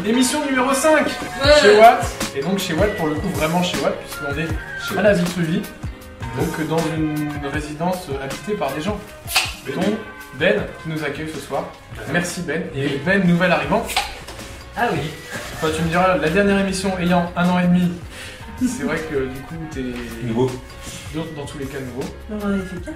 Émission numéro 5 chez Watt. Et donc chez Watt, pour le coup, vraiment chez Watt, puisqu'on est à la Vitruvie. Donc dans une résidence habitée par des gens. Dont Ben qui nous accueille ce soir. Merci Ben. Et Ben, nouvel arrivant. Ah oui. Enfin, tu me diras, la dernière émission ayant 1 an et demi, c'est vrai que du coup t'es nouveau. Dans tous les cas nouveau. Non, on en avait fait 4.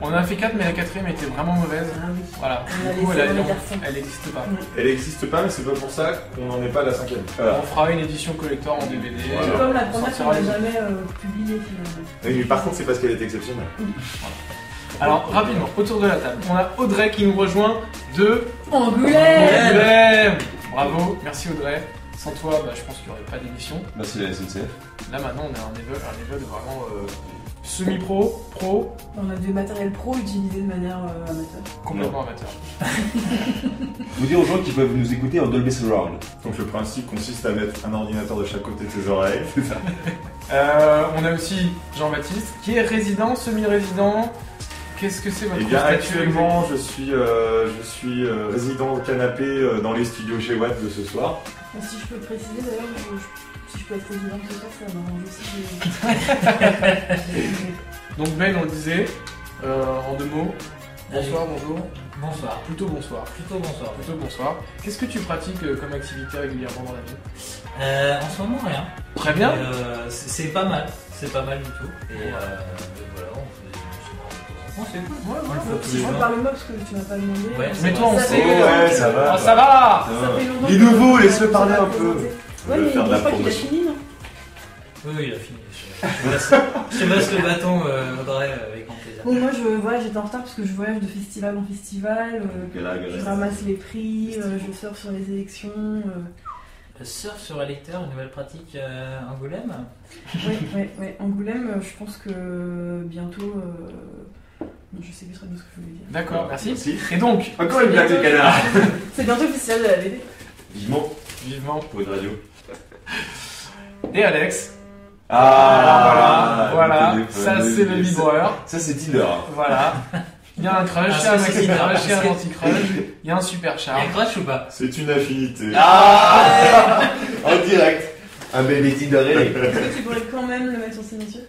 On en a fait 4, mais la 4ème était vraiment mauvaise. Ah oui. Voilà. On a Du coup, laissé elle les garçons. n'existe pas. Elle n'existe pas, mais c'est pas pour ça qu'on n'en est pas à la 5ème. On fera une édition collector en DVD. Voilà. C'est comme la première qu'on sortira n'a les- jamais publiée finalement. Oui, mais par contre, c'est parce qu'elle est exceptionnelle. Alors, rapidement, autour de la table, on a Audrey qui nous rejoint de Angoulême. Angoulême. Bravo, merci Audrey. Sans toi, je pense qu'il n'y aurait pas d'émission. Merci la SNCF. Là, maintenant, on a un level vraiment semi-pro, pro, On a du matériel pro utilisé de manière amateur. complètement amateur. Vous dire aux gens qui peuvent nous écouter en Dolby Surround. Donc le principe consiste à mettre un ordinateur de chaque côté de tes oreilles. C'est ça. On a aussi Jean-Baptiste qui est résident, semi-résident. Qu'est-ce que c'est votre Et bien statut actuellement, je suis résident au canapé dans les studios chez Watt de ce soir. Et si je peux préciser d'ailleurs, si je peux être résident ce soir, ça m'arrange aussi. Donc Ben, on le disait, en 2 mots. Bonsoir, bonjour. Bonsoir. Plutôt bonsoir. Plutôt bonsoir. Plutôt bonsoir. Qu'est-ce que tu pratiques comme activité régulièrement dans la vie? En ce moment, rien. Très bien. C'est pas mal. C'est pas mal du tout. Et voilà, on fait des émissions. C'est cool. Ouais, On le fait tous Si les je jours. parle moi parce que tu m'as pas demandé. Ouais, Mais toi, on Ça sait. fait longtemps Ouais, que- ça va. Ah, ça va. Ça fait longtemps Il est que- nouveau, laisse-le ça parler va un peu. présenter. Je Ouais, vais mais faire de je la crois qu'il a promotion. fini, non? Oui, il a fini. Je te passe le bâton, Audrey, avec grand plaisir. Bon, moi, j'étais en retard parce que je voyage de festival en festival, je ramasse les prix, je sors sur les élections. Surf sur électeur, une nouvelle pratique Angoulême. Ouais, Angoulême, je pense que bientôt. Non, je sais plus très bien ce que je voulais dire. D'accord, merci. Merci. Et donc, Encore une blague de canard. C'est bientôt le festival de la BD. Vivement vivement. pour une radio. Et Alex. Ah, voilà. le Ça, téléphone, c'est le vibreur. Ça, c'est Tinder. Voilà. Il y a un crush, il y a un maxi Tinder. crush, il y a un anti-crush, il y a un super Il y charme. a un crush ou pas? C'est une affinité. En direct. Un bébé Tinder. Est-ce que tu pourrais quand même le mettre sur silencieux?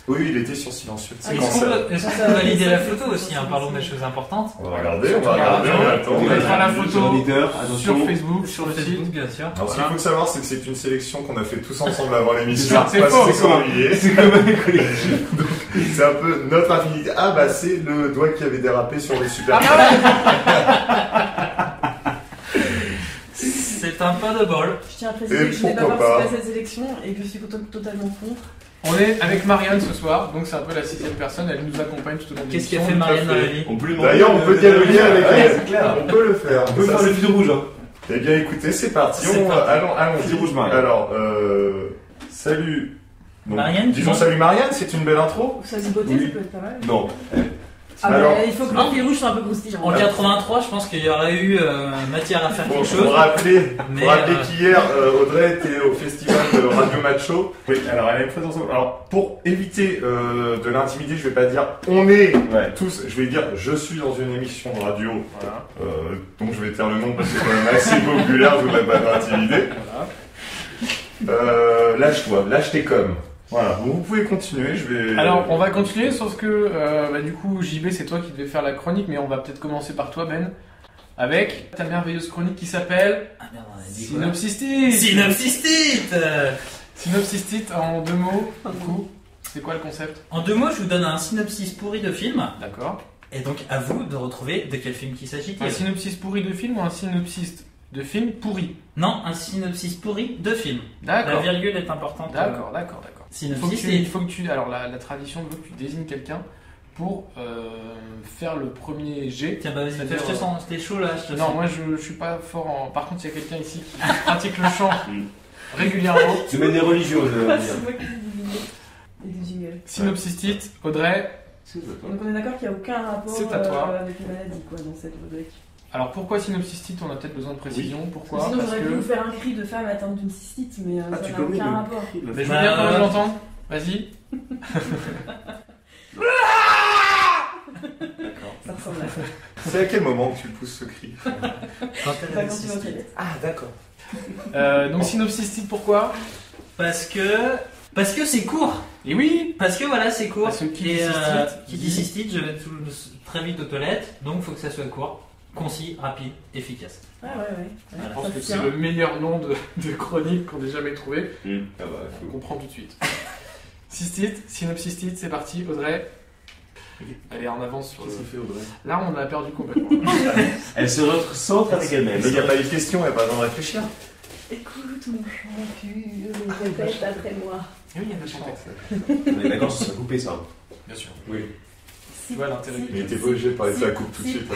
Oui, il était sur silencieux. Ah, Est-ce quand qu'on ça- peut valider la photo aussi, hein, parlons des choses importantes. On va regarder, on attend. On mettra la photo Auditeur, sur attention. Facebook, Sur le le Facebook, site. bien sûr. Alors, ce qu'il faut savoir, c'est que c'est une sélection qu'on a fait tous ensemble avant l'émission. C'est parce faux, que ça. oublié. C'est comme un collectif. C'est un peu notre affinité. Ah bah c'est le doigt qui avait dérapé sur les super. C'est un pas de bol. Je tiens à préciser Et que je n'ai pas pourquoi participé pas à cette sélection et que je suis totalement contre. On est avec Marianne ce soir, donc c'est un peu la 6ème personne, elle nous accompagne tout au long de Qu'est-ce l'émission. qu'a fait Marianne dans la vie? On peut lui demander. D'ailleurs, on peut dialoguer avec Ouais, elle. c'est clair. On peut le faire. On peut Ça, faire le fil rouge. Hein. Eh bien, écoutez, c'est parti. C'est parti. Allons. Fil rouge, Marianne. Alors, salut. Donc, Marianne, disons tu salut Marianne. C'est une belle intro. Ça se beauté, Oui. ça peut être pas mal. Non. Ah, Alors- mais il faut que le fil rouge soit un peu croustillant. En 83, je pense qu'il y aurait eu matière à faire Bon, quelque pour chose. rappeler, Mais, qu'hier, Audrey était au festival de Radio Macho. Oui, alors elle a une présence. Alors, pour éviter de l'intimider, je vais pas dire on est tous, je vais dire je suis dans une émission de radio. Voilà. Donc je vais taire le nom parce que c'est quand même assez populaire, je voudrais pas l'intimider. Voilà. Lâche-toi, lâche tes coms. Voilà, bon, vous pouvez continuer, je vais... Alors, on va continuer, sauf que du coup, JB, c'est toi qui devais faire la chronique, mais on va peut-être commencer par toi, Ben, avec ta merveilleuse chronique qui s'appelle Ah merde, on a dit quoi? Synopsistite. Synopsistite. Synopsistite en 2 mots, du coup, c'est quoi le concept? En 2 mots, je vous donne un synopsis pourri de film. D'accord. Et donc, à vous de retrouver de quel film il s'agit. Un synopsis pourri de film ou un synopsis de film pourri? Non, un synopsis pourri de film. La D'accord. virgule est importante. D'accord. Synopsis, Il faut que tu. Alors, la tradition veut que tu désignes quelqu'un pour faire le premier jet. Tiens, bah vas-y, C'est-à-dire, je te sens, t'es chaud là, je te Non, sens. moi je suis pas fort en. Par contre, il y a quelqu'un ici qui pratique le chant régulièrement. De manière religieuse, on va dire. C'est moi qui dis et des jingles. Synopsistite, Audrey. Donc on est d'accord qu'il n'y a aucun rapport C'est à toi. avec les maladies quoi, dans cette rubrique. Alors pourquoi synopsistite? On a peut-être besoin de précision. Pourquoi? Sinon Parce j'aurais pu que. vous faire un cri de femme atteinte d'une cystite, mais Ah, ça tu n'a connais aucun le rapport. cri de la Mais je femme. veux bien quand je l'entends. Vas-y. Ça ressemble à ça. C'est à quel moment que tu pousses ce cri? Quand Pas quand tu vas aux toilettes. Ah, d'accord. Donc synopsis titre pourquoi? Parce que c'est court. Et oui. Parce que voilà, c'est court. Parce que qui dit Et, cystite qui dit cystite, je vais très vite aux toilettes, donc faut que ça soit court, concis, rapide, efficace. Ah ouais. Je pense Ça que se c'est tient. le meilleur nom de chronique qu'on ait jamais trouvé. Ah bah, On comprend tout de suite. Cystite, synopsis titre, c'est parti, Audrey. Allez, en avance sur. Qu'est-ce qu'il fait, Audrey? Là, on a perdu complètement. Elle se recentre avec elle-même. Mais il n'y a pas eu de question, il n'y a pas besoin de réfléchir. Écoute mon chant, répète après moi. Oui, il y a de chanter. On est d'accord, ça sera coupé ça. Bien sûr. Oui. Tu vois l'intérêt. Mais t'es pas obligé de parler de sa coupe tout de suite.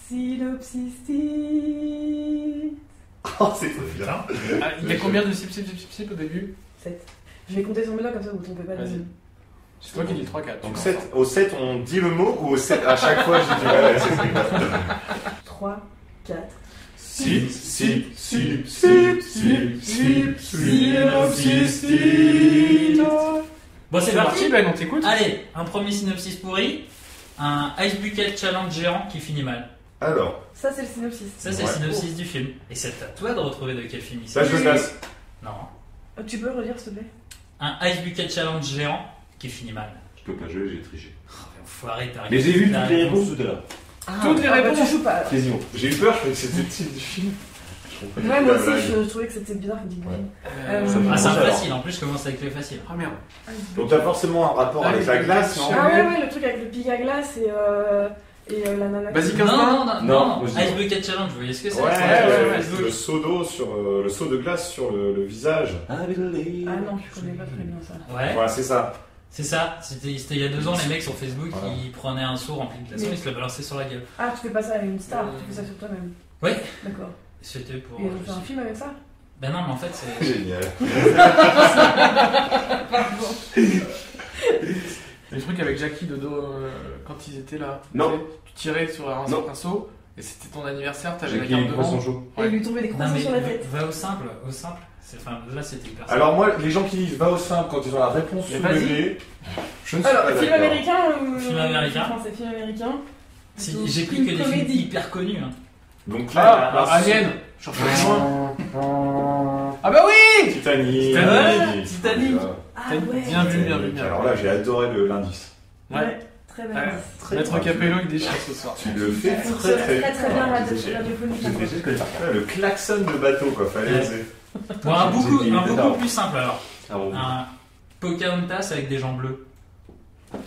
Synopsis titre. Oh, c'est trop bien. Ah, il y a combien de sip au début? 7. Je vais compter sur mes doigts comme ça vous ne trompez pas de Vas-y. nom. C'est toi qui dis le 3-4. Donc 7, au 7, on dit le mot ou au 7, à chaque fois, je dis ouais, c'est ça. 3, 4. Si, synopsis titre. Bon, c'est parti. Ben, on t'écoute. Allez, un premier synopsis pourri. Un Ice Bucket Challenge géant qui finit mal. Alors, Ça c'est le synopsis. Ça, c'est Ouais. le synopsis du film. Et c'est à toi de retrouver de quel film il ça s'agit. je glace. Non. Tu peux redire s'il te plaît? Un Ice Bucket Challenge géant qui finit mal. Je peux pas jouer, j'ai triché. Enfoiré, t'as Mais j'ai vu t'as toutes les réponse. réponses tout à l'heure. Toutes les Ah, bah, réponses. tu joues pas. alors. Quasiment. J'ai eu peur, je croyais que c'était le titre du film. Je comprenais Ouais, plus moi la aussi blague. je trouvais que c'était bizarre comme dit Ouais. Ah, c'est un Alors. facile. En plus, je commence avec les faciles. Ah merde. Donc t'as forcément un rapport Ah, avec oui, la c'est glace, le non? chien. Ah ouais, le truc avec le pic à glace et la nana. Basique Non, instinct. non, non, Non, non. moi, je dis Ice pas. Bucket Challenge, vous voyez ce que c'est? Ouais, ouais, le seau d'eau sur le seau de glace sur le visage. Ah non, je connais pas très bien ça. Ouais, Voilà, c'est ça. c'est ça. C'était il y a 2 ans, les mecs sur Facebook, Voilà. ils prenaient un seau rempli de glaçons, ils se le balançaient sur la gueule. Ah, tu fais pas ça avec une star, tu fais ça sur toi-même. Ouais. D'accord. C'était pour. Et on fait un film avec ça? Ben non, mais en fait, c'est. Génial. Le truc avec Jackie Dodo quand ils étaient là. Non. Tu sais, tu tirais sur un Non. certain saut et c'était ton anniversaire, t'avais la J'ai carte qui de poisson vente. chaud. Et lui tomber des Non, croissants mais sur la tête. va au simple, au simple. Enfin, là, c'était hyper simple. Alors moi, les gens qui disent va au simple quand ils ont la réponse Mais sous vas-y. le nez, je ne suis Alors, pas film d'accord. américain ou. Film américain. Français, film américain. Si, Donc, j'ai pris une que des films comédie. hyper connus. Hein. Donc Ah, là, bah, Alien. Je suis loin. Ah bah oui. Titanic. Titanic. Titanic. Ah ouais. Bien vu, bien vu, bien vu. Alors là, j'ai adoré l'indice. Ouais, très bien. Ouais. Très Maître bien. Capello, il déchire ce soir. Tu le fais Ça très très très bien radiophonique. radiophonique. Je connais pas. Le klaxon de bateau, quoi, fallait Ouais. oser. Bon, un beaucoup énorme. plus simple alors. Ah bon. Un Pocahontas avec des gens bleus.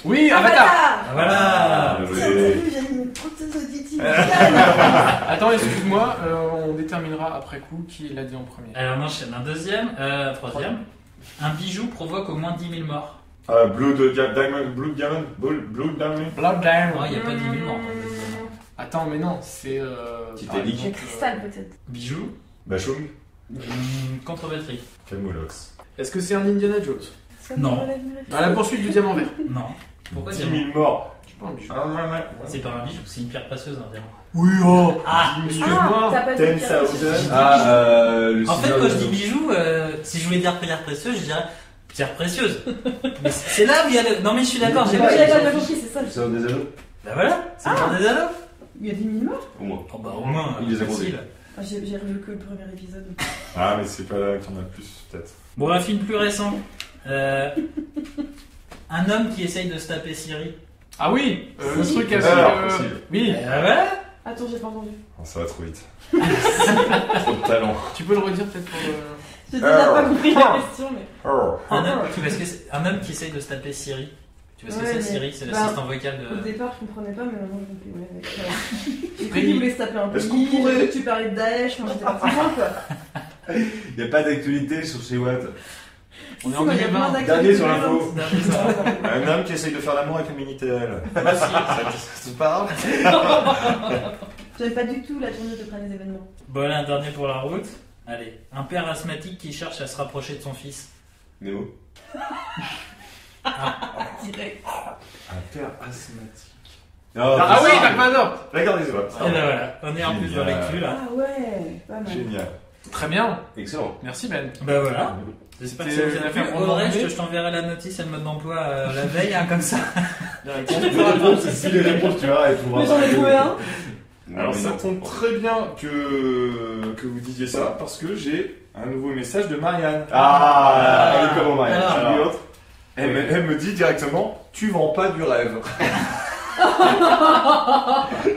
Oui, Avatar. Ah, voilà. Ah, T'as oui. vu, j'ai une prothèse auditive. Attends, excuse-moi, on déterminera après coup qui l'a dit en premier. Alors, on enchaîne. Un deuxième, troisième. Un bijou provoque au moins 10 000 morts. Blue Diamond, Blue Diamond, Blue Diamond. Blood Diamond. Oh, il n'y a pas 10 000 morts. dans le deuxième. Attends, mais non, c'est. Titanic. par exemple, Cristal peut-être. Bijou, Bachung. contre-batterie. Camoulox. Est-ce que c'est un Indiana Jones? Non. À la poursuite du diamant vert. Non. Pourquoi 10 diamant 000 morts. Je sais pas un bijou. Ah, ouais. C'est pas un bijou, c'est une pierre précieuse, un diamant. Oui, oh. Ah, Ah, Excuse-moi. t'as pas dit 10,000. Le en fait, Seigneur quand je des dis bijou, si je voulais dire pierre précieuse, je dirais pierre précieuse. Mais c'est là où il y a le. Non, mais je suis d'accord, j'ai Moi pas. j'ai pas compris, c'est ça. Le Seigneur des Anneaux. Bah voilà, c'est le des anneaux. Il y a 10 000 morts? Au moins. Oh bah au moins, Il les a facile. Ah, j'ai revu que le premier épisode. Ah, mais c'est pas là qu'il y en a plus, peut-être. Bon, un film plus récent. Un homme qui essaye de se taper Siri. Ah oui, le Si. truc avec. Alors, possible. Oui, Voilà. Attends, j'ai pas entendu. Oh, ça va trop vite. Trop de talent. tu peux le redire peut-être pour. J'ai déjà pas compris la question, mais. Oh. Un homme, tu vois ce que c'est un homme qui essaye de se taper Siri. Tu vois ce que Ouais, c'est mais- Siri? C'est bah, l'assistant vocal Au de. départ, je comprenais pas, mais maintenant j'ai compris. Ouais, d'accord. J'ai cru Rémi. qu'il voulait se taper un peu. Est-ce qu'on pourrait- J'ai cru que tu parlais de Daesh, moi j'étais parti loin quoi. Il n'y a pas d'actualité sur chez Watt. On est Si, en moi, il y a 2020. plein Dernier sur d'activités l'info. présentes. Un homme qui essaye de faire l'amour avec le Minitel. C'est pas grave. J'avais pas du tout la tournée de près des événements. Bon, allez, un dernier pour la route. Allez, un père asthmatique qui cherche à se rapprocher de son fils. Néo. Direct. Un père asthmatique. Ah oui, Dark Vador. Regardez ça. Et ben voilà, on est en plus dans Génial. l'actu là. Ah ouais, pas mal. Génial. Très bien. Excellent. Merci Ben. Bah voilà. J'espère que ça vous a C'était plu. l'affaire Audrey, Roland je t'enverrai la notice et le mode d'emploi la veille, hein, comme ça. Si les réponses, tu verras, elles Mais j'en ai trouvé un. Alors ça tombe très bien que vous disiez ça, parce que j'ai un nouveau message de Marianne. Ah, elle est comment, Marianne? Alors, Tu dis autre? Elle me dit directement, tu vends pas du rêve.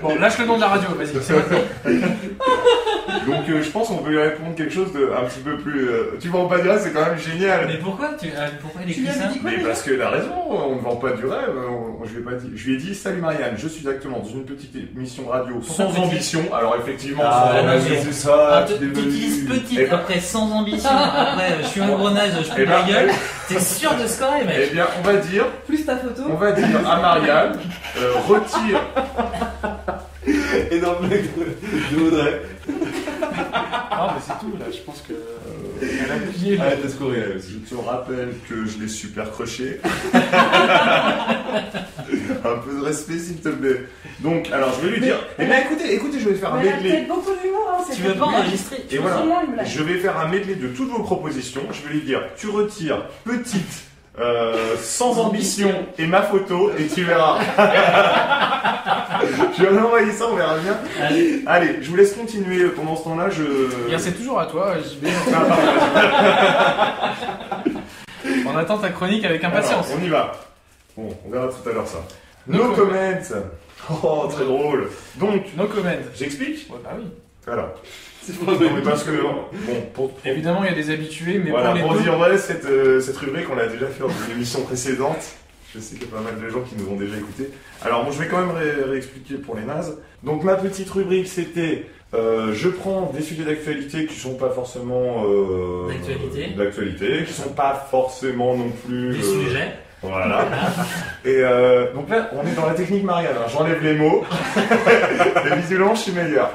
Bon, lâche le nom de la radio, vas-y, c'est maintenant. Donc je pense qu'on peut lui répondre quelque chose de un petit peu plus... tu vends pas du rêve, c'est quand même génial. Mais pourquoi pourquoi il Tu écrit lui ça avais dit quoi Mais déjà parce qu'elle a raison, on ne vend pas du rêve. Je lui ai dit, salut Marianne, je suis actuellement dans une petite émission radio Pourquoi sans petite ambition. Alors effectivement, Ah, sans non, ambition. mais- c'est ça, Tu utilises petite, Eh ben- après sans ambition, après je suis un grenage, je fais Eh de la ben- gueule. T'es sûr de scorer, Eh mec? bien, on Plus ta photo. va dire à Marianne, retire. Énorme mec de Audrey. Ah, mais c'est tout, là, je pense que. Elle a plié. Arrête de scorer, elle aussi. Je te rappelle que je l'ai super croché. Un peu de respect, s'il te plaît. Donc, alors, je vais lui dire. Eh bien, écoutez, je vais faire un Mais elle a medley. peut-être beaucoup d'humour, hein. Tu veux pas enregistrer? Et voilà. Sûrement une blague. Je vais faire un medley de toutes vos propositions. Je vais lui dire, tu retires petite, sans ambition et ma photo et tu verras. Je vais envoyer ça, on verra bien. Allez, je vous laisse continuer pendant ce temps-là. Bien, c'est toujours à toi, JB. On attend ta chronique avec impatience. Alors, on y va. Bon, on verra tout à l'heure ça. No No comments. Oh, très drôle. Donc, No comment. j'explique. Ouais, bah oui. Voilà. C'est pas Non, mais parce que, bon, pour Évidemment, il y a des habitués, mais voilà, pour les pour peu, dire vrai, cette rubrique, on l'a déjà fait dans une émission précédente. Je sais qu'il y a pas mal de gens qui nous ont déjà écoutés. Alors, bon, je vais quand même réexpliquer pour les nazes. Donc, ma petite rubrique, c'était je prends des sujets d'actualité qui sont pas forcément d'actualité, qui sont pas forcément non plus Des sujets. Voilà. Et donc là, on est dans la technique Marianne. Hein. J'enlève les mots. Et visuellement, je suis meilleur.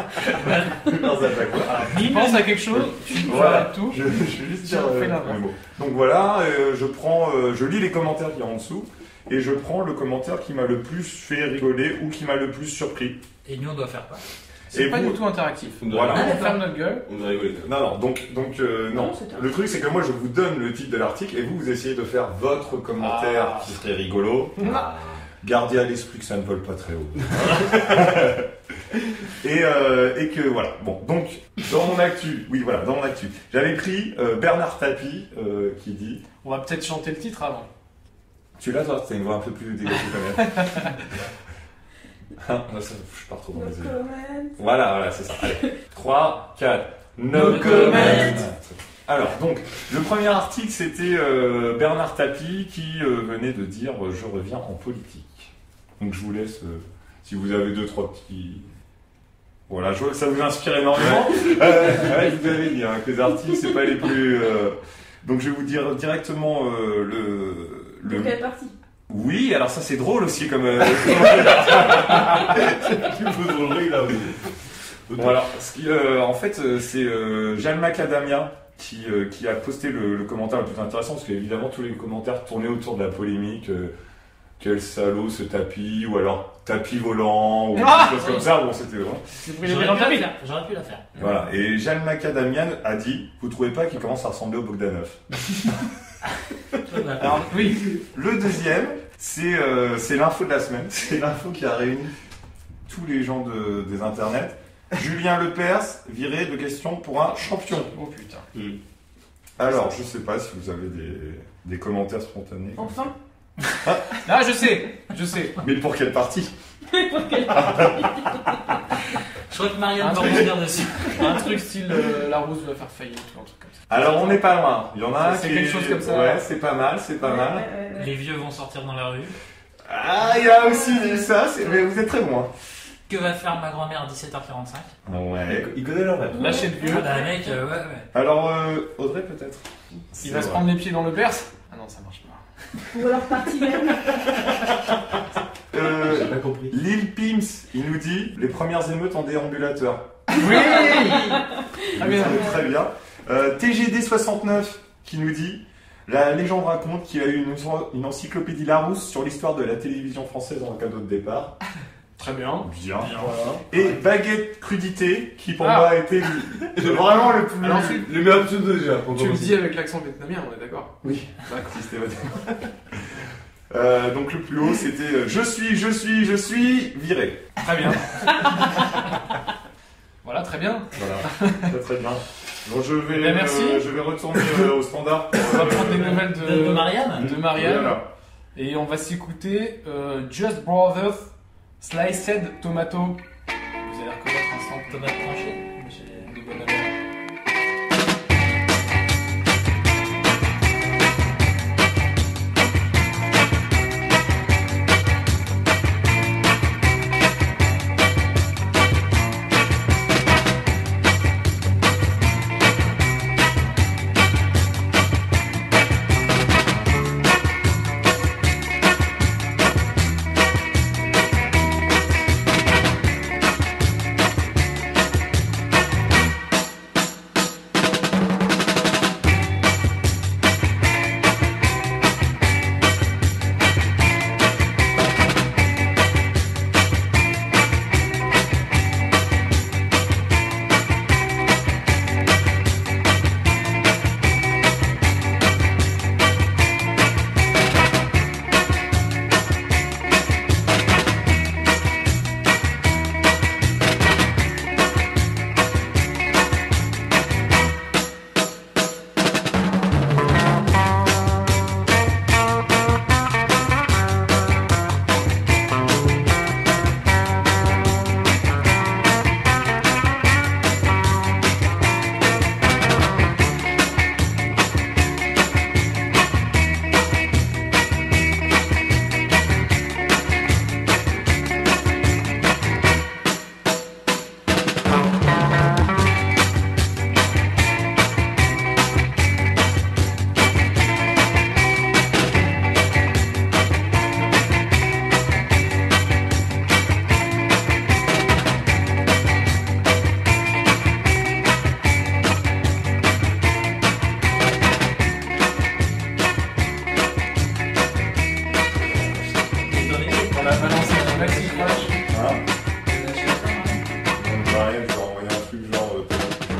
Dans cette attaque. tu penses à quelque chose, tu Voilà. arrêtes tout. Je vais juste dire Tiens, fais l'inverse. mes mots. Donc voilà, je lis les commentaires qu'il y a en dessous et je prends le commentaire qui m'a le plus fait rigoler ou qui m'a le plus surpris. Et nous on doit faire quoi? C'est Et pas vous- du tout interactif. Voilà. On ferme notre gueule. On a rigolé. Non, donc non. Non, c'est un- Le truc, c'est que moi, je vous donne le titre de l'article et vous essayez de faire votre commentaire Ah. qui serait rigolo. Gardez à l'esprit que ça ne vole pas très haut. et que voilà. Bon, donc dans mon actu, j'avais pris Bernard Tapie qui dit. On va peut-être chanter le titre avant. Tu l'as toi, c'est une voix un peu plus dégagée quand même. Ah, ça, je pars trop dans No les yeux. comment. Voilà, c'est ça. Allez, 3, 4. No comment. Alors, donc, le premier article, c'était Bernard Tapie qui venait de dire je reviens en politique. Donc, je vous laisse, si vous avez 2-3 petits. Voilà, je vois que ça vous inspire énormément. Ouais, je vous avais dit que les articles, c'est pas les plus. Donc, je vais vous dire directement De quelle partie? Oui, alors ça, c'est drôle aussi comme. Tu peux drôler là. Bon, alors, en fait, c'est Jeanne Macadamia qui a posté le commentaire le plus intéressant, parce qu'évidemment, tous les commentaires tournaient autour de la polémique. Quel salaud ce tapis, ou alors tapis volant, ou des choses comme ça. Bon, c'était vraiment. J'aurais pu la faire. Voilà. Et Jeanne Macadamian a dit vous trouvez pas qu'il commence à ressembler au Bogdanov? Alors, oui. Le deuxième, c'est l'info de la semaine. C'est l'info qui a réuni tous les gens des internets. Julien Lepers viré de questions pour un champion. Oh putain. Alors, je sais pas si vous avez des commentaires spontanés. Enfin. Ah, je sais. Mais pour quelle partie? Je crois que Marianne va revenir dessus. Un truc style la rose va faire faillite ou un truc comme ça. Alors, on n'est pas loin. Il y en a un C'est qui quelque chose comme ça. Ouais, c'est pas mal. Ouais. Les vieux vont sortir dans la rue. Ah, il y a aussi dit ça. Mais vous êtes très loin. Que va faire ma grand-mère à 17h45? Ouais. Il connaît leur rêve. Lâcher le vieux. Ah bah mec, ouais. Alors, Audrey, peut-être. Il va se prendre les pieds dans le Perse. Ah non, ça marche pas. Ou alors partie même. J'ai pas compris. Lil Pims, il nous dit les premières émeutes en déambulateur. Oui. Ah bien, très bien. TGD69 qui nous dit la légende raconte qu'il a eu une encyclopédie Larousse sur l'histoire de la télévision française en cadeau de départ. Très bien. Bien. Voilà. Et Baguette Crudité qui pour Ah. moi a été vraiment le plus. Alors, Le meilleur pseudo déjà. tu le dis avec l'accent vietnamien, on est d'accord? Oui. D'accord. Systématiquement. Donc le plus haut c'était je suis viré. Très bien. Voilà, très bien. Voilà, très bien. Bon, je vais retourner au standard. On va prendre des nouvelles De Marianne. de Marianne. Voilà. Et on va s'écouter Just Brothers Sliced Tomato. Vous allez reconnaître ensemble. Tomate tranchée. J'ai De bonne humeur. On a balancé un maxi crash. Hein Marianne, je vais envoyer un truc genre. Je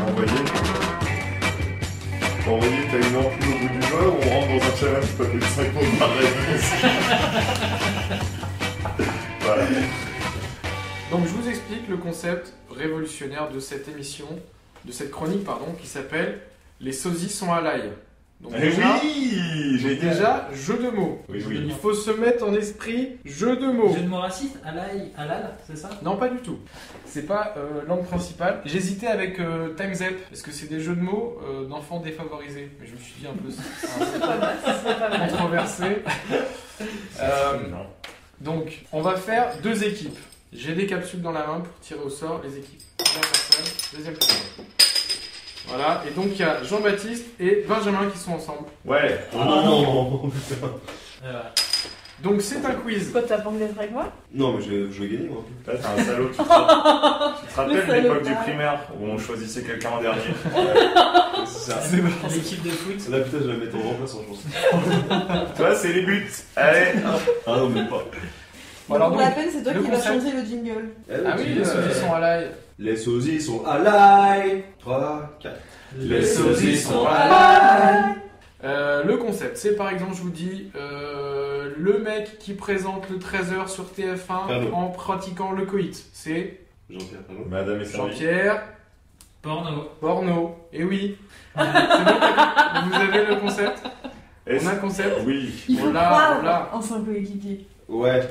vais envoyer, t'as une ampule au bout du jeu, on rentre dans un challenge, je t'appelle 5 mots de réponse. Voilà. Donc je vous explique le concept révolutionnaire de cette émission, de cette chronique pardon, qui s'appelle Les sosies sont à l'ail. Donc Eh oui, j'ai été déjà jeu de mots. Oui, oui. Il faut se mettre en esprit jeu de mots. Jeu de mots raciste, halal, c'est ça? Non, pas du tout. C'est pas langue principale. J'hésitais avec Time's Up, parce que c'est des jeux de mots d'enfants défavorisés. Mais je me suis dit un peu C'est pas mal, c'est pas mal. controversé. Donc, on va faire 2 équipes. J'ai des capsules dans la main pour tirer au sort les équipes. Première personne, deuxième personne. Voilà, et donc il y a Jean-Baptiste et Benjamin qui sont ensemble. Ouais. Oh non, putain. Donc c'est un quiz. Quoi, t'as pas envie d'être avec moi? Non, mais je vais gagner, moi. Là, t'es un salaud. Tu te rappelles Le l'époque du salopard. primaire où on choisissait quelqu'un en dernier? C'est ça. C'est bon. L'équipe de foot. Là, putain, je vais la mettre en remplaçant, je pense. Toi, c'est les buts. Allez. Ah non, même pas. Bon, alors Pour donc, la peine, c'est toi le qui vas concept. changer le jingle. Ah oui, les sosies sont à l'ail. Les sosies sont à l'ail. 3, 4. Les sosies sont à Le concept, c'est par exemple, je vous dis, le mec qui présente le 13h sur TF1 Pardon. en pratiquant le coït. C'est Jean-Pierre, pardon. Madame et servi. Jean-Pierre Porno. Porno. Et oui. C'est bon, vous avez le concept? On a un concept. Oui. Il faut On l'a, croire on l'a. en son coéquipier. Ouais.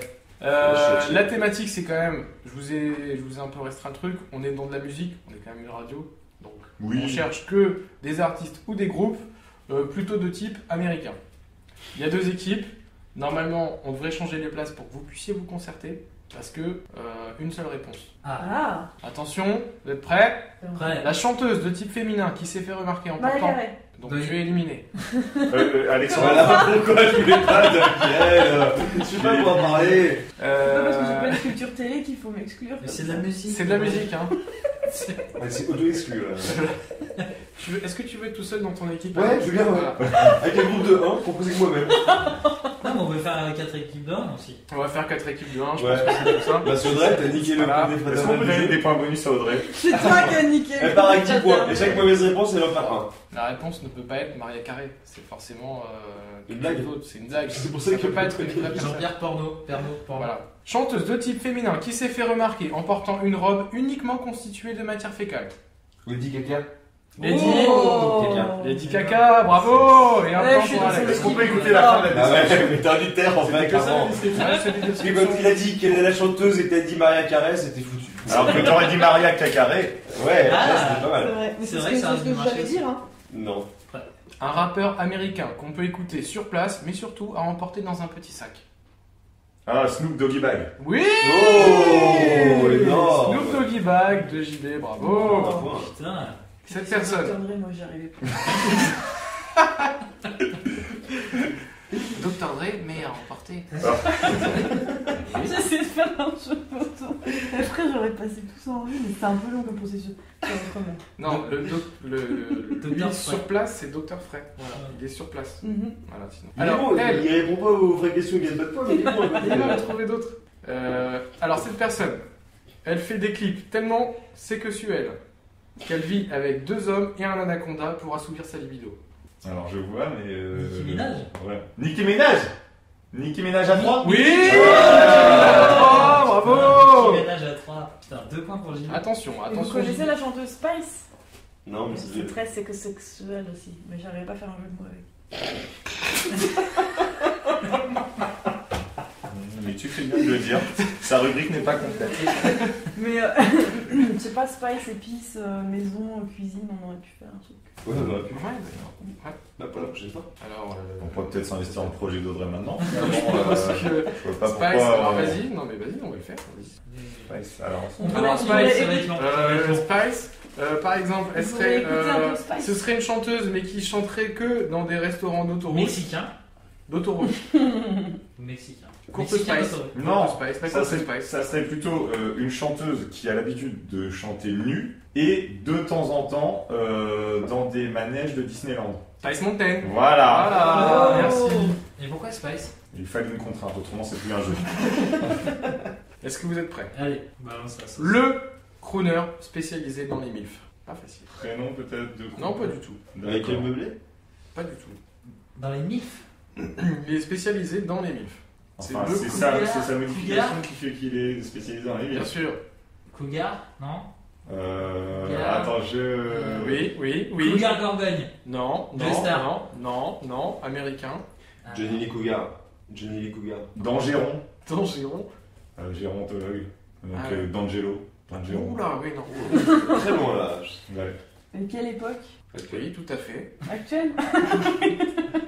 La thématique, c'est quand même, je vous ai un peu restreint le truc, on est dans de la musique, on est quand même une radio, donc Oui. on cherche que des artistes ou des groupes plutôt de type américain. Il y a 2 équipes, normalement on devrait changer les places pour que vous puissiez vous concerter, parce que une seule réponse. Ah, Ah, Attention, vous êtes prêts? prêt. La chanteuse de type féminin qui s'est fait remarquer en Marie portant, Carré. donc Oui. tu es éliminé. Alexandre. Voilà pourquoi je voulais pas de Je sais pas quoi parler. C'est pas parce que j'ai pas de culture télé qu'il faut m'exclure. Mais c'est de la musique. C'est de la musique, hein. Ouais, c'est auto-exclu, là. Est-ce que tu veux être tout seul dans ton équipe? Ouais, je veux bien, ouais. Voilà. Avec un groupe de 1, composé que moi-même. Non, mais on peut faire 4 équipes d'hommes aussi. On va faire 4 équipes de 1, je Ouais. pense que c'est comme ça. Bah, c'est Audrey, t'as niqué le Voilà. coup des Est-ce qu'on peut donner fraternels. des points bonus à Audrey? C'est toi qui as niqué. Elle part avec 10 points. Et chaque mauvaise réponse, elle en perd un. La réponse ne peut pas être Maria Carré, c'est forcément Une quelque blague. chose d'autre, c'est une blague. C'est pour ça ça que peut pas être une vraie personne. Jean-Pierre Porno. Voilà. Chanteuse de type féminin qui s'est fait remarquer en portant une robe uniquement constituée de matière fécale. Lady Caca. Lady, Oh. Lady Caca, bravo. Et un Ouais, point je suis pour dans Alex. Est-ce qu'on peut écouter la fin de la Ah ouais, description? mais t'as dit terre en fait, C'était que ça, clairement. la description. Ouais, c'est des Parce que descriptions. quand il a dit quelle est la chanteuse et que t'as dit Maria Carey, c'était foutu. Alors que t'aurais dit Maria Cacaré. Ouais, Ah. là, c'était pas C'est mal. vrai, mais C'est c'est vrai que ça a ce que dû marcher j'allais aussi. dire. Hein. Non. Un rappeur américain qu'on peut écouter sur place, mais surtout à emporter dans un petit sac. Ah, Snoop Doggy Bag. Oui. Oh, énorme. Snoop Doggy Bag de JB, bravo. Un point. Putain. Cette personne. Moi, j'y arrivais pas. Dr. Dre, mais à emporter. J'essaie de faire un jeu photo. Après, j'aurais passé tout ça en vue, mais c'était un peu long comme processus. Autrement. Non, le Dr. lui, Frey. sur place, c'est Dr. Frey. Voilà, il est sur place. Mhm. Voilà, sinon. Il est Alors, bon, elle, il répond pas aux vraies questions, il gagne pas de points, mais il est bon. il en a trouvé d'autres. Alors, cette personne, elle fait des clips tellement séquessuels qu'elle vit avec 2 hommes et un anaconda pour assouvir sa libido. Alors je vois, mais. Nicki Minaj. Ouais. Nicki Minaj. Nicki Minaj à 3. Oui. Petit Bravo. ménage à 3. Putain, 2 points pour Gilles. Attention, Et vous attention. connaissez la chanteuse Spice? Non, mais C'est très sexuel aussi, mais j'arrivais pas à faire un jeu de mots avec. Mais tu fais bien de le dire. Sa rubrique n'est pas complète. Mais je sais pas, Spice, épices, maison, cuisine, on aurait pu faire un truc. Ouais, on aurait pu. Ouais, d'ailleurs. Bah, pas la prochaine fois. Alors, On pourrait peut-être s'investir dans le projet d'Audrey maintenant. parce que Je vois pas Spice, pourquoi. alors vas-y, non mais vas-y, on va le faire. Vas-y. Spice, alors. On peut Alors, continuer, Spice, ça va être long. Spice, par exemple, elle Vous serait, voulez écouter un peu Spice ce serait une chanteuse, mais qui chanterait que dans des restaurants d'autoroute. Mexicain. D'autoroute. Mexicain. Courte Mexicain, Spice. d'autoroute. Non, Courte Spice, la Ça courte serait, Spice. ça serait plutôt une chanteuse qui a l'habitude de chanter nue et de temps en temps dans des manèges de Disneyland. Spice Mountain. Voilà. Voilà, Oh. merci. Et pourquoi Spice? Il fallait une contrainte, autrement c'est plus un jeu. Est-ce que vous êtes prêts? Allez, balance la sauce. Le crooner spécialisé dans les MILF. Pas facile. Prénom peut-être de. Non, pas du tout. Avec quel meublé? Pas du tout. Dans les MILF. Il est spécialisé dans les MILF. Enfin, C'est c'est le ça, Cougar. c'est sa modification Cougar. qui fait qu'il est spécialisé dans les Bien villes. sûr. Cougar. Non. Attends, Oui. Cougar Gorgogne. Non, Joe Star. non, américain. Johnny les Cougars. Johnny les Cougars. D'Angéron, Dangeron. gérontologue. Donc Ah ouais. D'Angelo. Oula, oui, non. Très loin là. Ouais. Et quelle époque? Oui, tout à fait. Actuelle?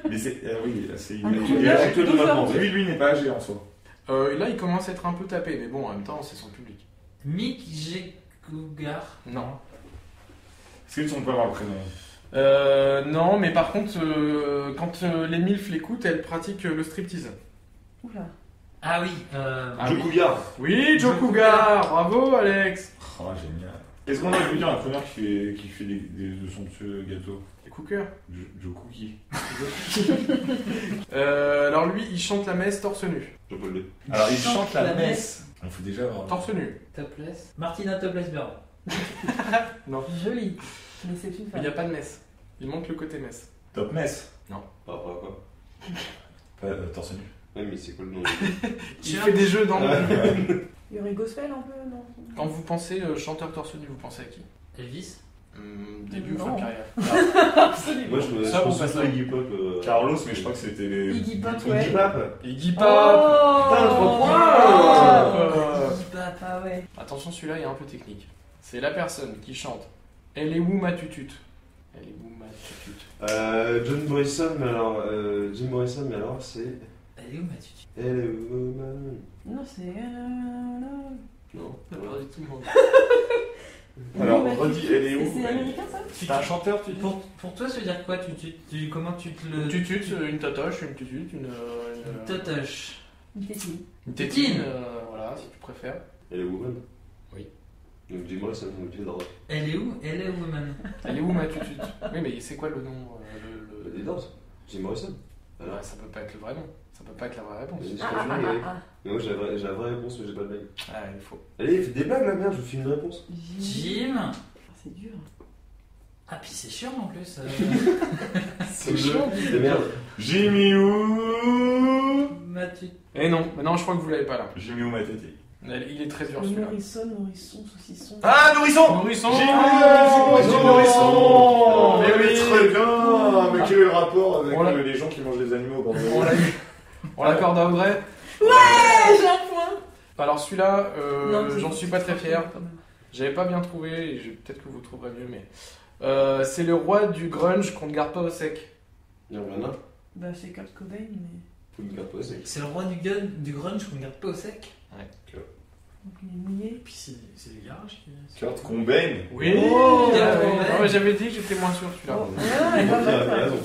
Mais c'est. Oui, c'est Un une. crooner Et actuel de d'aujourd'hui. maintenant. Lui n'est pas âgé en soi. Là, il commence à être un peu tapé, mais bon, en même temps, c'est son public. Mick G. Cougar. Non. Est-ce que tu peux avoir le prénom? Non, mais par contre, quand les MILF l'écoutent, elles pratiquent le striptease. Oula. Ah oui. Ah Joe oui. Cougar. Oui, Joe Cougar. Bravo, Alex. Oh, génial. Est-ce qu'on aurait pu dire un première qui fait de son petit gâteau? Les cookers. Joe Cookie. Alors lui, il chante la messe torse nu. Je peux le dire. Alors, il chante la la messe. Il faut déjà avoir. Torse nu. Topless. Martina Topless Bird. Joli. Mais c'est une Mais il femme. n'y a pas de messe. Il manque le côté messe. Top messe. Par rapport à quoi? Pas torse nu. Ouais, mais c'est quoi le nom? Il fait des jeux dans le... Il y aurait gospel un peu, non? Quand vous pensez chanteur torse nu, vous pensez à qui? Elvis. Début ou Non. fin de carrière. Absolument. Moi, je Ça, on pense passe surtout là. à Iggy Pop. Carlos, mais je crois que c'était les. Iggy Pop, Iggy ouais. Pop. Iggy Pop. Oh Putain, 3 points. Ah. Iggy Pop. Ah ouais. Attention, celui-là, il est un peu technique. C'est la personne qui chante « Elle est où ma tutute ?» Elle est où ma tutute? John Morrison, mais alors. Jim Morrison, mais alors c'est. Elle est où ma tutu? Elle est où, man? Non, c'est. Non, pas du tout. non. Alors, Oui, bah, redis, elle est où? C'est américain ça? C'est un chanteur, tu dis? Pour toi, ça veut dire quoi comment tu te le. Une tutute, une totoche, une tutute, une Totoche. Une tétine. une Tétine. tétine, voilà, si tu préfères. Elle est woman. Oui. Donc Jim Morrison, donc tu es droit. Elle est où? Elle est woman. Elle est où ma tutute? Oui, mais c'est quoi le nom Des danses. Jim Morrison. Bah, ça peut pas être le vrai nom. Ça peut pas être la vraie réponse. Mais moi j'ai la vraie réponse, mais j'ai pas de blague. Ah, il faut. Allez, faites des blagues, la merde, je vous fais une réponse. Jim. C'est dur. Ah, puis c'est chiant en plus. C'est chaud, de merde. Jimmy ou Mathieu. Eh non, maintenant je crois que vous l'avez pas là. Jimmy ou Matete. Il est très dur celui-là. Nourrisson, saucisson. Ah, nourrisson. Nourrisson. Jimmy Oh, nourrisson. mais oui. Très bien. Mais quel est le rapport avec On l'a- les gens qui mangent des animaux quand On l'a eu. On l'accorde à Audrey. J'ai un point. Alors celui-là, Non, j'en suis pas très fier. Quand même. J'avais pas bien trouvé, et peut-être que vous trouverez mieux, mais... c'est le roi du grunge qu'on ne garde pas au sec. Nirvana. Bah, c'est Kurt Cobain, mais. Faut me garder pas sec. C'est le roi du grunge qu'on garde pas au sec. Donc, il est mouillé. Et puis c'est les garages qui. Kurt Cobain. Oui. Oh, Non, mais j'avais dit que j'étais moins sûr celui-là. Oh, ouais, pas mal, T'as raison.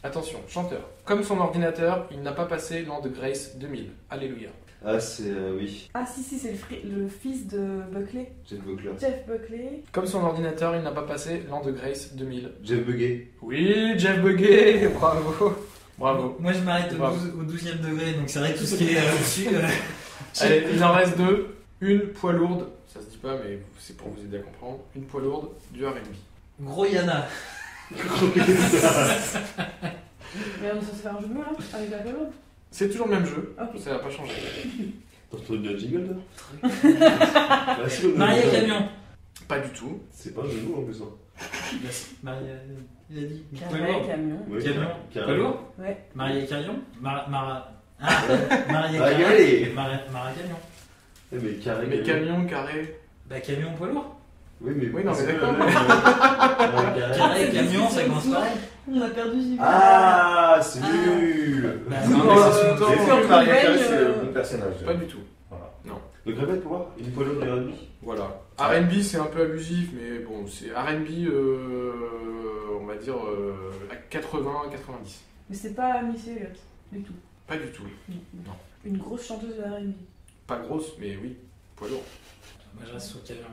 Attention, chanteur. Comme son ordinateur, il n'a pas passé l'an de Grace 2000. Alléluia. Ah, c'est. Oui. Ah, si, c'est le fils de Buckley. Jeff Buckley. Jeff Buckley. Comme son ordinateur, il n'a pas passé l'an de Grace 2000. Jeff Buggay. Oui, Jeff Buggay. Bravo. Bravo. Moi je m'arrête Bravo. au 12e degré, donc c'est vrai que tout ce qui est au-dessus. Allez, il en reste deux. Une poids lourde, ça se dit pas, mais c'est pour vous aider à comprendre. Une poids lourde du R&B. Gros Yana. Mais on se faire un jeu de mots là, avec la colombe. C'est toujours le même jeu, Ok. ça n'a pas changé. T'as entendu le jingle là? Maria Camion. Pas du tout. C'est pas un jeu de mots en plus. Hein. Maria. Il a dit. Carré, camion. Ouais, Camion. carré. Pas lourd. Ouais. Maria Camion. Maria Ah, Carré. allez. Maria Camion. Eh, mais carré. Mais camion, carré. Bah camion poids lourd. Oui, mais. Oui, non, mais c'est d'accord. le- Carré, camion, ça commence pareil. On a perdu JV. Ah, c'est nul. Bah, Non, non, mais mais c'est c'est tout le J'ai temps. fait que Maria Cobain, Carey, c'est le bon personnage. Pas du tout. Voilà. Donc répète pour voir, une poids lourde de R&B. Voilà. R&B, c'est un peu abusif, mais bon, c'est R&B, on va dire, à 80-90. Mais c'est pas Missy Elliott, du tout. Pas du tout. Non. Une grosse chanteuse de R&B. Pas grosse, mais oui, poids lourd. Moi je reste sur camion.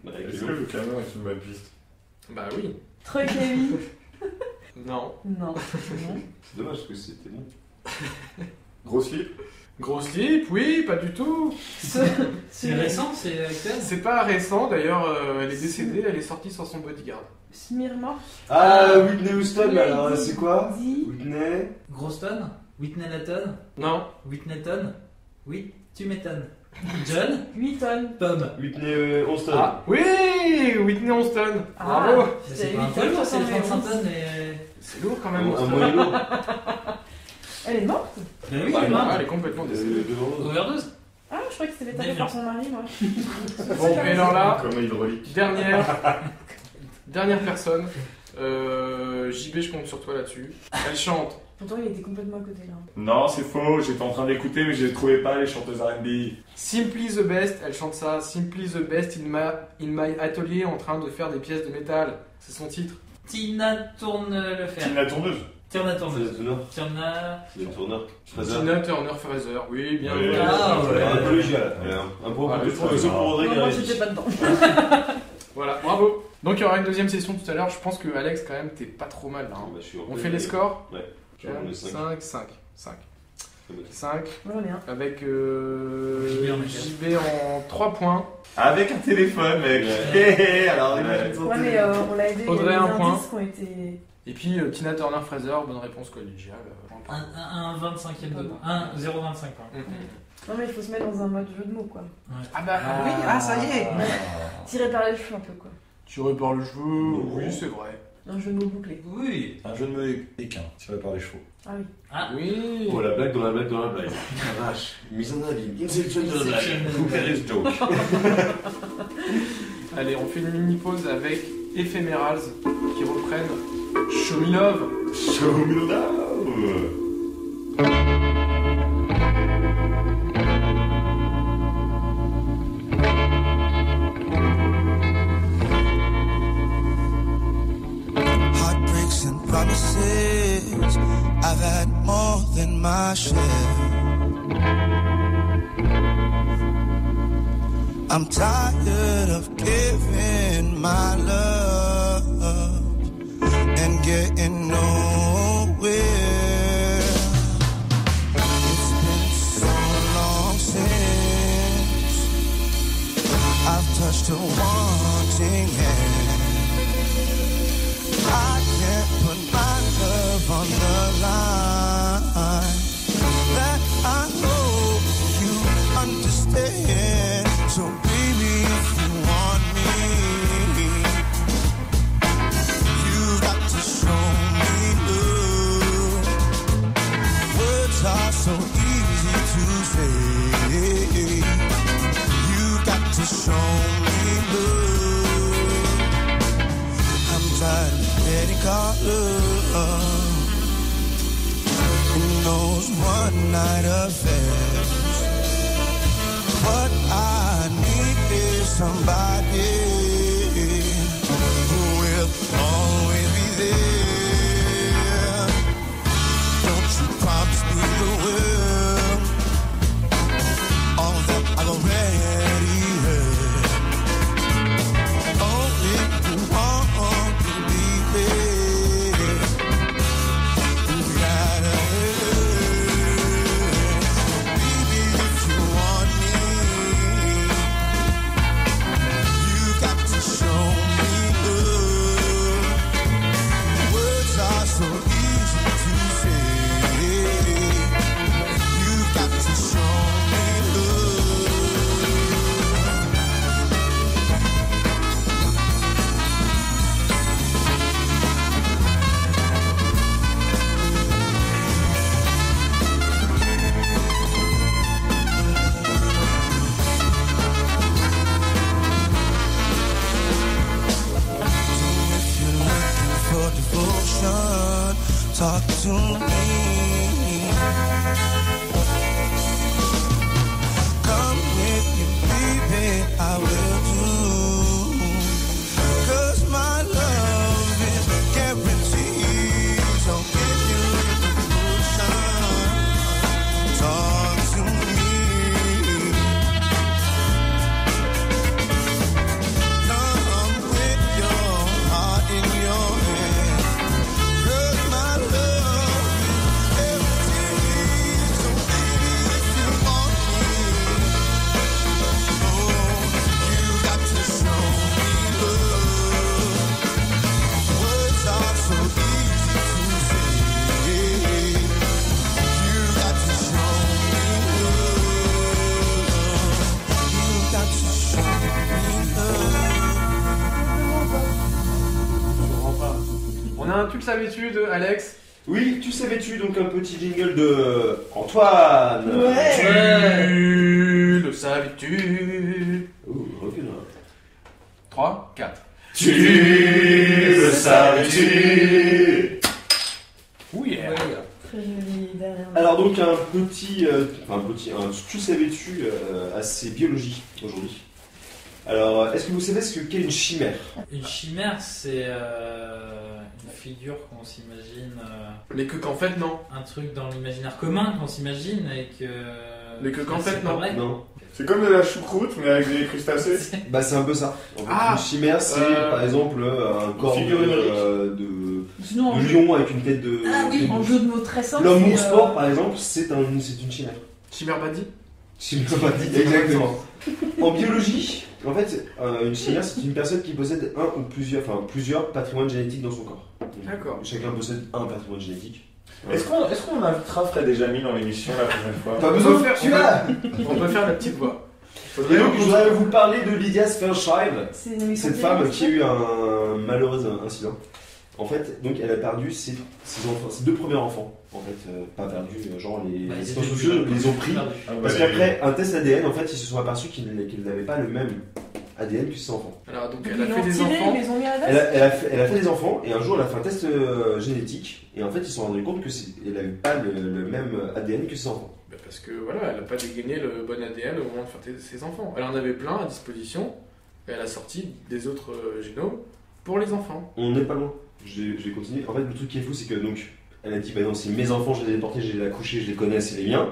Ouais. Est-ce que le camion est une bonne piste? Bah oui. Troy Kevin. Non. Non. Non. C'est dommage parce que c'était bon. Gros slip? Gros slip, oui, pas du tout. C'est récent, c'est actuel. C'est pas récent, d'ailleurs, elle est décédée, elle est sortie sans son bodyguard. Smirnoff. Ah, Whitney Houston, alors c'est quoi? Di. Whitney. Groston. Whitney Latton. Non. Whitneyton. Oui, tu m'étonnes. John. 8 tonnes. Pomme. Whitney Houston. Ah, oui, Whitney Houston. Bravo. Mais c'est pas un poids lourd, c'est 35 tonnes. C'est lourd quand Un même. Houston. moyen lourd. Elle est morte. Mais oui, Ah, elle est non, morte. elle est complètement décédée. Overdose. Ah, je croyais que c'était tapé Déviant. par son mari, moi. Bon, et alors là, Comme hydraulique. dernière personne. JB, je compte sur toi là-dessus. Elle chante. Pourtant, il était complètement à côté là. Non, c'est faux, j'étais en train d'écouter, mais je les trouvais pas, les chanteuses R&B. Simply the best, elle chante ça. Simply the best in my atelier en train de faire des pièces de métal. C'est son titre. Tina tourne le fer. Tina tourneuse. Tina C'est tourneuse. le tourneur. Tina. C'est le tourneur. Fraser. Tina Turner Fraser. Oui, bien Oui. joué. Ah, ouais. Un peu léger là. Un point Ah, pour je tout. trouve Un pour Audrey Non, qui moi, réussit. j'étais pas dedans. Voilà, bravo. Donc il y aura une deuxième session tout à l'heure. Je pense que Alex, quand même, t'es pas trop mal là. hein. Bah, je suis On fait les scores. Ouais. Je suis en 5, 5, 5. 5 Moi, j'en ai un. avec JB en JB en 3 points. Avec un téléphone, mec. Alors, Ouais. imagine son Ouais, mais téléphone. on l'a aidé. Audrey, il y a un des point. indices qui ont été. Et puis Tina Turner Fraser, bonne réponse collégiale. Un 25e de points. Un 0,25 points. Non, mais il faut se mettre dans un mode jeu de mots, quoi. Ah bah oui, ah ça y est. Tirer par les cheveux un peu, quoi. Tu repars le cheveu, oui c'est vrai. Un jeu de mots bouclé. Oui. Un jeu de mots équin, tiré par les chevaux. Ah oui. Ah. Oui. Oh la blague dans la blague dans la blague. La vache. Mise en abîme. Inception de la blague. Who cares joke. Allez, on fait une mini pause avec Ephemerals qui reprennent Show Me Love. Show me love. Heartbreaks and promises, I've had more than my share. I'm tired of giving my love and getting nowhere. color in those one night affairs. What I need is somebody who will always be there. Don't you promise me the world, all that I've already heard. Only you want to be there. You gotta hurt. Baby, if you want me, you got to show me love. Words are so easy to say. You got to show me love. If you're looking for devotion, talk to me. Come with me, baby, I will do. 'Cause my love is guaranteed. So if you're looking for devotion, talk to me. Come with your heart in your hand. 'Cause my love is guaranteed. So baby, if you want me, oh, you got to show me love. Words are so easy to say. You got to show me love. You got to show me love. On a un tu le savais-tu de Alex. Oui, tu savais-tu, donc un petit jingle de Antoine. Tu le savais-tu. Ouh, rock'n'roll. 3, 4. Tu le savais-tu. Oh yeah. Très jolie dernière. Alors donc un tu savais-tu assez biologie aujourd'hui. Alors, est-ce que vous savez ce qu'est une chimère? Une chimère, c'est une figure qu'on s'imagine, Mais que qu'en fait, non. un truc dans l'imaginaire commun qu'on s'imagine et que. Mais que qu'en c'est fait, pas non. vrai. Non. C'est comme de la choucroute, mais avec des crustacés. Bah c'est un peu ça. En fait, Ah une chimère, c'est par exemple un corps figure numérique. de Sinon, en jeu... lion avec une tête de... Ah oui, en jeu de mots très simple. L'homme c'est, ours-sport, par exemple, c'est une chimère. Chimère Badi. Chimère, exactement. En biologie, en fait, une chimère, c'est une personne qui possède un ou plusieurs patrimoines génétiques dans son corps. Donc, D'accord. chacun possède un patrimoine génétique. Est-ce qu'on invitera Fred et Jamie dans l'émission la prochaine fois? Pas On besoin peut de faire- tu l'as. On peut faire la petite voix. Et donc, je voudrais vous parler de Lydia Fairchild, C'est une émission cette de femme télé, qui a eu un malheureux incident. En fait, donc elle a perdu ses deux premiers enfants. En fait, pas perdu, genre les assistants sociaux les ont pris. Parce qu'après un test ADN, en fait, ils se sont aperçus qu'ils n'avaient pas le même ADN que ses enfants. Alors, donc, Ils elle a l'ont fait des retiré, enfants. ils les ont mis à la Elle base. a fait des enfants et un jour elle a fait un test génétique et en fait ils se sont rendus compte qu'elle n'avait pas le même ADN que ses enfants. Bah, parce que voilà, elle n'a pas dégainé le bon ADN au moment de faire ses enfants. Elle en avait plein à disposition et elle a sorti des autres génomes pour les enfants. On n'est pas loin. Je vais continuer. En fait, le truc qui est fou, c'est que donc elle a dit bah non, c'est mes enfants, je les ai portés, je les ai accouchés, je les connais, c'est les miens.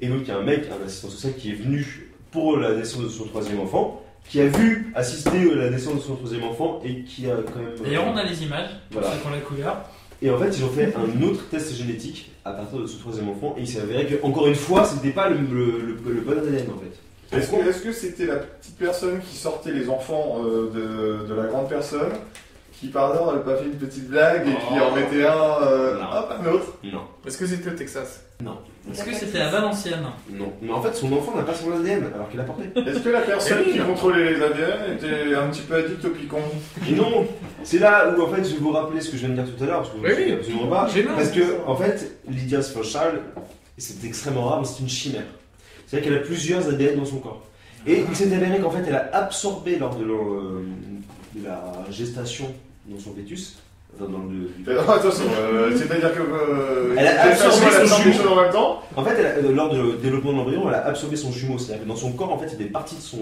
Et donc il y a un mec, un assistant social qui est venu pour la naissance de son troisième enfant, qui a vu assister à la naissance de son troisième enfant et qui a quand même. D'ailleurs, on a les images, pour Voilà. ceux qui ont la couleur. Et en fait, ils ont fait un autre test génétique à partir de ce troisième enfant et il s'est avéré que encore une fois, c'était pas le bon ADN en fait. Est-ce que c'était la petite personne qui sortait les enfants de la grande personne qui par hasard n'avait pas fait une petite blague et qui en mettait un, hop, un autre? Non. Est-ce que c'était au Texas? Est-ce que c'était à Valenciennes? Non. Mais en fait, son enfant n'a pas son ADN alors qu'il l'a porté. Est-ce que la personne qui contrôlait les ADN était un petit peu addict au picon? Et non, c'est là où en fait je vais vous rappeler ce que je viens de dire tout à l'heure, parce que vous ne Oui, oui. absolument pas. Gênant, Parce c'est que ça. en fait, Lydia Fairchild, c'est extrêmement rare, mais c'est une chimère. C'est-à-dire qu'elle a plusieurs ADN dans son corps. Et il s'est avéré qu'en fait, elle a absorbé lors de la gestation dans son fœtus Enfin, dans le... Attention, c'est-à-dire que. Elle a absorbé elle son absorbe des jumeau. choses en même temps. En fait, lors du développement de l'embryon, elle a absorbé son jumeau. C'est-à-dire que dans son corps, en fait, il y a des parties de son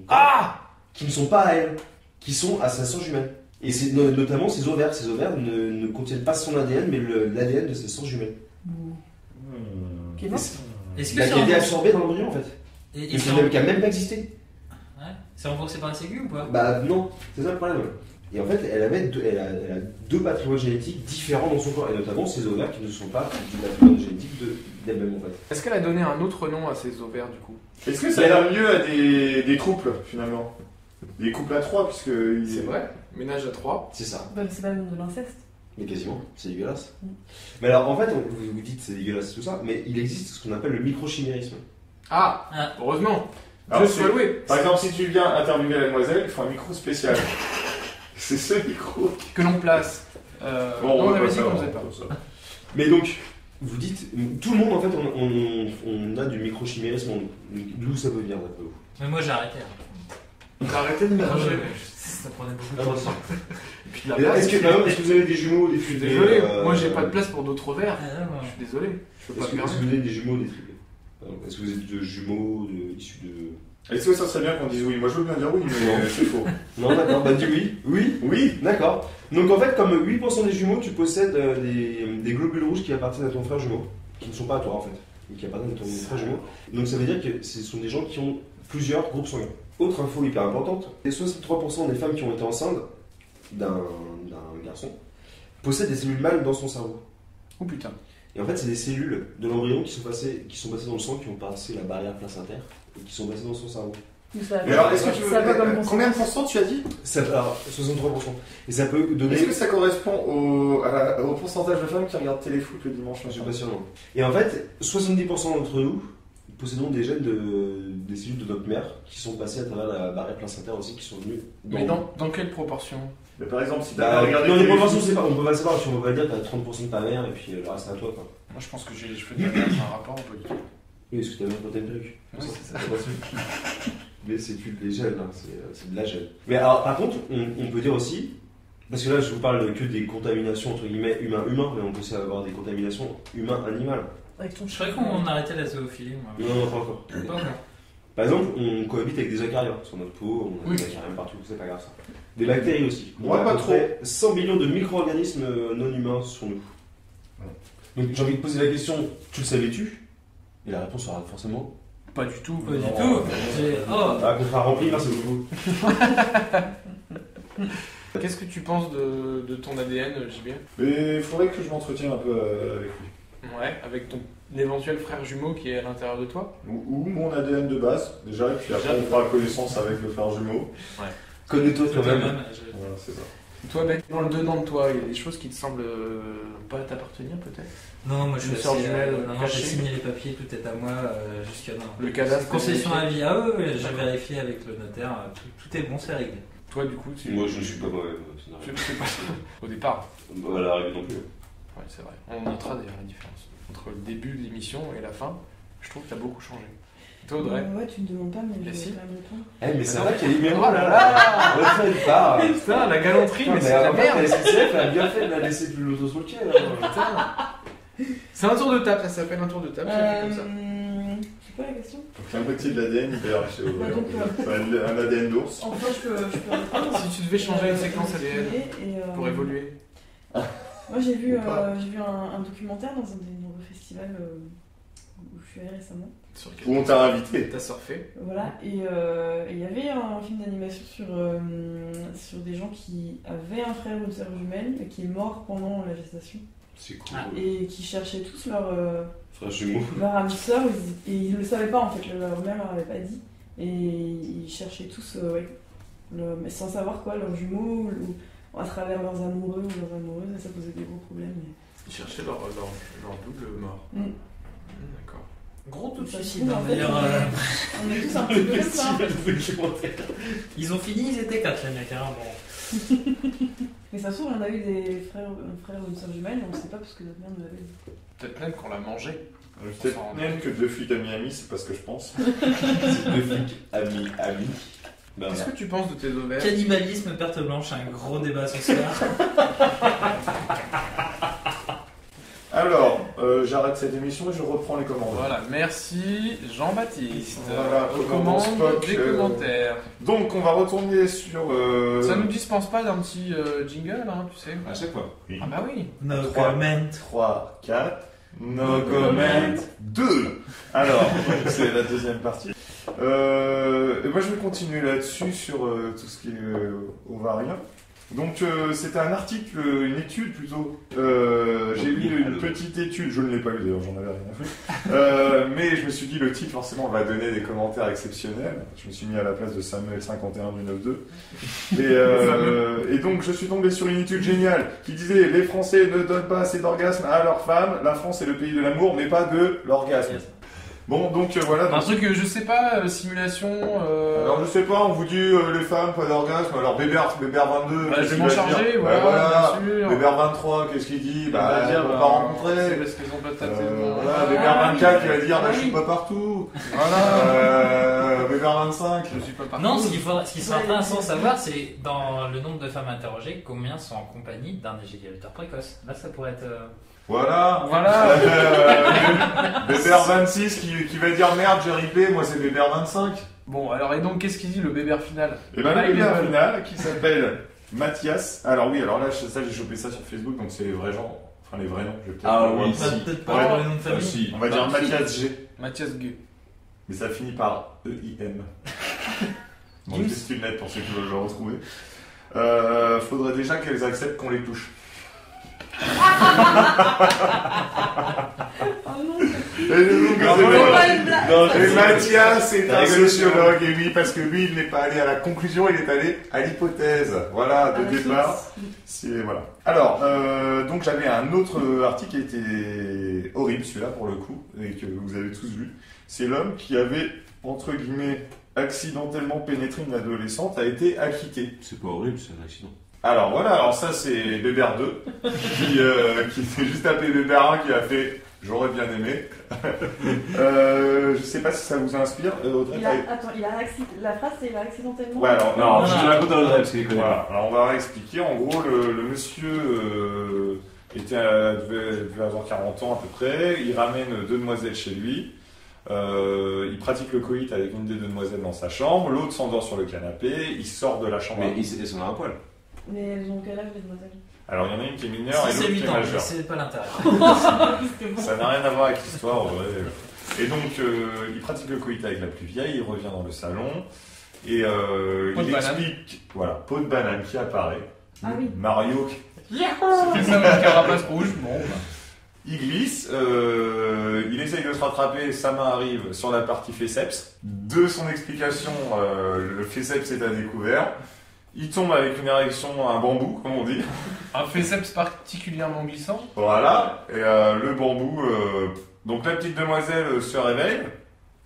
corps qui ne sont pas à elle, qui sont à sa sœur jumelle. Et c'est notamment ses ovaires. Ses ovaires ne contiennent pas son ADN, mais l'ADN de ses sœurs jumelles. Qui est mort. Est-ce que Bah, c'est qui a été remboursé absorbé dans l'embryon, en fait. Et Et c'est qui a même pas existé. ouais. C'est remboursé par la Sécu ou pas? Bah non, c'est ça le problème. Et en fait, elle a deux patrimoines génétiques différents dans son corps, et notamment ses ovaires qui ne sont pas du patrimoine génétique d'elle-même en fait. Est-ce qu'elle a donné un autre nom à ses ovaires du coup? Est-ce que ça donne lieu à des couples finalement? Des couples à 3, puisque. C'est vrai, ménage à 3. C'est ça. Bah, c'est pas même de l'inceste. Mais quasiment, c'est dégueulasse. Mais alors en fait, vous dites c'est dégueulasse tout ça, mais il existe ce qu'on appelle le microchimérisme. Ah, Ah. heureusement. Alors, Je suis loué. Par exemple, si tu viens interviewer la demoiselle, il faut un micro spécial. C'est ce micro. Que l'on place. Non, on avait dit qu'on faisait pas. Mais donc, vous dites, tout le monde en fait, on a du microchimérisme, d'où ça peut venir d'après vous? Mais moi j'ai arrêté. T'as arrêté de mélanger. Ça prenait beaucoup Ah, de bon, temps. Et puis de la Et place. Est-ce que vous avez des jumeaux, des Je suis triplés? désolé, moi j'ai pas de place pour d'autres verres. Ah, non, Je suis désolé. Je peux pas Est-ce me que vous permettre. avez des jumeaux, des triplés? Est-ce que vous êtes de jumeaux issus de... Est-ce que ça serait bien qu'on dise oui? Moi je veux bien dire oui, mais c'est faux. Non, d'accord, bah dis oui. Oui, Oui. d'accord. Donc en fait, comme 8% des jumeaux, tu possèdes des globules rouges qui appartiennent à ton frère jumeau, qui ne sont pas à toi en fait, mais qui appartiennent à ton frère jumeau. Donc ça veut dire que ce sont des gens qui ont plusieurs groupes sanguins. Autre info hyper importante, les 63% des femmes qui ont été enceintes d'un garçon possèdent des cellules mâles dans son cerveau. Oh putain. Et en fait, c'est des cellules de l'embryon qui sont passées dans le sang, qui ont passé la barrière placentaire et qui sont passées dans son cerveau. Mais alors, est-ce que tu veux. Ça va comme Combien de pourcents tu as dit? Alors, 63%. Et ça peut donner... Est-ce que ça correspond au pourcentage de femmes qui regardent téléfoot le dimanche Je suis matin? pas sûr, non. Et en fait, 70% d'entre nous possédons des gènes des cellules de notre mère qui sont passées à travers la barrière placentaire aussi, qui sont venues Mais dans quelle proportion? Mais par exemple, si Bah, t'as regardé dans les téléfoot- proportions, on peut pas savoir, on peut pas dire que t'as 30% de ta mère et puis le reste à toi, quoi. Moi je pense que je fais de la merde, un rapport, on peut dire. Oui, parce que ta mère quand t'as une perruque. Oui, c'est ça. pas possible. Mais c'est plus des gènes, hein, c'est de la gène. Mais alors, par contre, on peut dire aussi, parce que là je vous parle que des contaminations entre guillemets humain-humain, mais on peut aussi avoir des contaminations humain-animal. Avec ton Je croyais qu'on arrêtait la zoophilie, moi. Non, pas encore. Pas encore. Par exemple, on cohabite avec des acariens sur notre peau, on a Oui. des acariens partout, c'est pas grave ça. Des bactéries aussi. Moi, On a pas à peu trop. près 100 millions de micro-organismes non humains sur nous. Donc j'ai envie de poser la question, tu le savais-tu? Et la réponse sera forcément... Pas du tout. Pas du Non. tout. Oh. Ah, contrat rempli, merci beaucoup. Qu'est-ce que tu penses de ton ADN, JB? Mais il faudrait que je m'entretienne un peu avec lui. Ouais, avec ton éventuel frère jumeau qui est à l'intérieur de toi? Ou mon ADN de base, déjà, et puis après Déjà. on fera connaissance avec le frère jumeau. Connais-toi Quand toi-même. même. Voilà, c'est ça. Toi, Ben, dans le dedans de toi, il y a des choses qui te semblent pas t'appartenir peut-être? Non, moi je suis Une sœur assez, jumelle non, j'ai cachée. signé les papiers, tout est à moi jusqu'à non. Le cadastre, Concession à vérifié. vie. Ah oui, j'ai D'accord. vérifié avec le notaire, tout est bon, c'est réglé. Toi, du coup, tu. Moi je ne suis pas moi-même. Je sais pas. Au départ. À l'arrivée non plus. Ouais, c'est vrai. On notera d'ailleurs la différence entre le début de l'émission et la fin. Je trouve que t'as beaucoup changé. Toi, Audrey? Ouais, tu me demandes pas, mais Mais je si. vais quand même répondre. Eh mais ça Ah va non. qu'il y a des Oh là là. On va faire une part. Putain, la galanterie, mais c'est en la fait, merde! la SNCF elle a bien fait de la laisser plus l'auto sur le quai. Putain. C'est un tour de table, ça s'appelle un tour de table, ça fait comme ça. C'est quoi la question? Donc un petit de l'ADN hyper chez Audrey. Ouais, donc, C'est un ADN d'ours. Enfin, je peux répondre. Si tu devais changer une séquence ADN Et, pour évoluer. Moi, j'ai vu Ou pas. un documentaire dans un des nombreux festivals où je suis allée récemment. Sur Où on t'a invité. T'as surfé. Voilà, et il y avait un film d'animation sur des gens qui avaient un frère ou une sœur jumelle et qui est mort pendant la gestation C'est cool. et qui cherchaient tous leur Frère jumeau. âme sœur et ils le savaient pas en fait, leur mère leur avait pas dit et ils cherchaient tous, mais sans savoir quoi, leurs jumeaux ou à travers leurs amoureux ou leurs amoureuses et ça posait des gros problèmes. Ils cherchaient leur double mort. Mm. D'accord. Gros tout de Ça se suite. trouve, en fait, D'ailleurs, On est tous un petit peu comme ça. ils ont fini, ils étaient 4 les mecs. Hein, bon. Mais ça se trouve, on a eu un frère ou une sœur jumelle, on ne sait pas parce que notre mère nous l'avait dit. Peut-être même qu'on l'a mangé. Peut-être même que deux flics à Miami, c'est pas ce que je pense. C'est deux flics amis. Bah, Qu'est-ce que tu penses de tes ovaires? Cannibalisme, perte blanche, un gros débat ce soir. Alors, j'arrête cette émission et je reprends les commandes. Voilà, merci Jean-Baptiste. Voilà, Recommande Spock, des commentaires. Donc, on va retourner sur... Ça nous dispense pas d'un petit jingle, hein, tu sais. À chaque fois. Ah bah oui. No Trois. comment. 3, 4, no comment 2. Alors, c'est la deuxième partie. Et moi, je vais continuer là-dessus sur tout ce qui est ovarien. Donc, c'était un article, une étude plutôt. J'ai lu une petite étude, je ne l'ai pas lu d'ailleurs, j'en avais rien fait. Mais je me suis dit, le titre, forcément, va donner des commentaires exceptionnels. Je me suis mis à la place de Samuel 51 du 9-2. Et donc, je suis tombé sur une étude géniale qui disait les Français ne donnent pas assez d'orgasme à leurs femmes. La France est le pays de l'amour, mais pas de l'orgasme. Yes. Bon, donc voilà. Un Donc, truc, je sais pas, simulation. alors, je sais pas, on vous dit les femmes, pas d'orgasme. Alors, Bébert 22, Bah, je qu'est-ce vais qu'il m'en va charger, dire voilà, bien sûr. Bébert 23, qu'est-ce qu'il dit? Il Bah, va dire, on va bah, pas rencontrer. c'est parce qu'ils ont pas tapé. Voilà, Bébert 24 qui va dire bah, je suis pas partout. Voilà, Bébert 25. Je suis pas parti. Non, ce qui serait intéressant de savoir, c'est dans le nombre de femmes interrogées, combien sont en compagnie d'un éjaculateur précoce. Là, ça pourrait être. Voilà. Voilà. Bébert 26 qui va dire merde, j'ai ripé, moi c'est Bébert 25. Bon, alors, et donc, qu'est-ce qu'il dit le bébert final? Et ben Ah, le il est Bébert mal. final qui s'appelle Mathias. Alors oui, alors là, ça j'ai chopé ça sur Facebook, donc c'est les vrais gens. Enfin, les vrais noms, je vais peut-être Ah le voir. oui, On va si. peut-être pas Ouais. avoir les noms de famille. si. On va dire Bah, si. Mathias G. Mathias Gueux. Mais ça finit par EIM. Bon, Gims. c'est une lettre pour ceux qui veulent le retrouver. Faudrait déjà qu'elles acceptent qu'on les touche. Oh non, Et donc, Non, c'est non, vrai. pas une blague. Non, Et Mathias est T'as un rigolé, sociologue, et oui, parce que lui, il n'est pas allé à la conclusion, il est allé à l'hypothèse. Voilà, de Ah, départ. source. C'est, voilà. Alors, donc j'avais un autre article qui était horrible, celui-là, pour le coup, et que vous avez tous vu. C'est l'homme qui avait, entre guillemets, accidentellement pénétré une adolescente, a été acquitté. C'est pas horrible, c'est un accident. Alors voilà, alors ça c'est Bébert 2, qui s'est juste appelé Bébert 1, qui a fait « J'aurais bien aimé ». Je sais pas si ça vous inspire, Audrey. Attends, la phrase c'est il a accidentellement. Ouais, alors, Non, non, je non. te la raconte à Audrey parce qu'il connaît voilà, alors on va expliquer. En gros, le monsieur devait avoir 40 ans à peu près. Il ramène deux demoiselles chez lui. Il pratique le coït avec une des deux demoiselles dans sa chambre. L'autre s'endort sur le canapé. Il sort de la chambre. Mais ils sont à un poil. Mais elles ont quel âge les demoiselles? Alors il y en a une qui est mineure et 6 et l'autre 8 qui est ans, majeure. c'est pas l'intérêt. Ça n'a rien à voir avec l'histoire, en vrai. Et donc, il pratique le coït avec la plus vieille, il revient dans le salon, et Peau de il banane. explique, voilà, peau de banane qui apparaît. Ah oui. Mario, C'était ça, mon carapace rouge. Bon, bah. il glisse, il essaye de se rattraper, sa main arrive sur la partie féceps. De son explication, le féceps est à découvert. Il tombe avec une érection à un bambou, comme on dit. Un féceps particulièrement glissant. Voilà, et le bambou. Donc la petite demoiselle se réveille.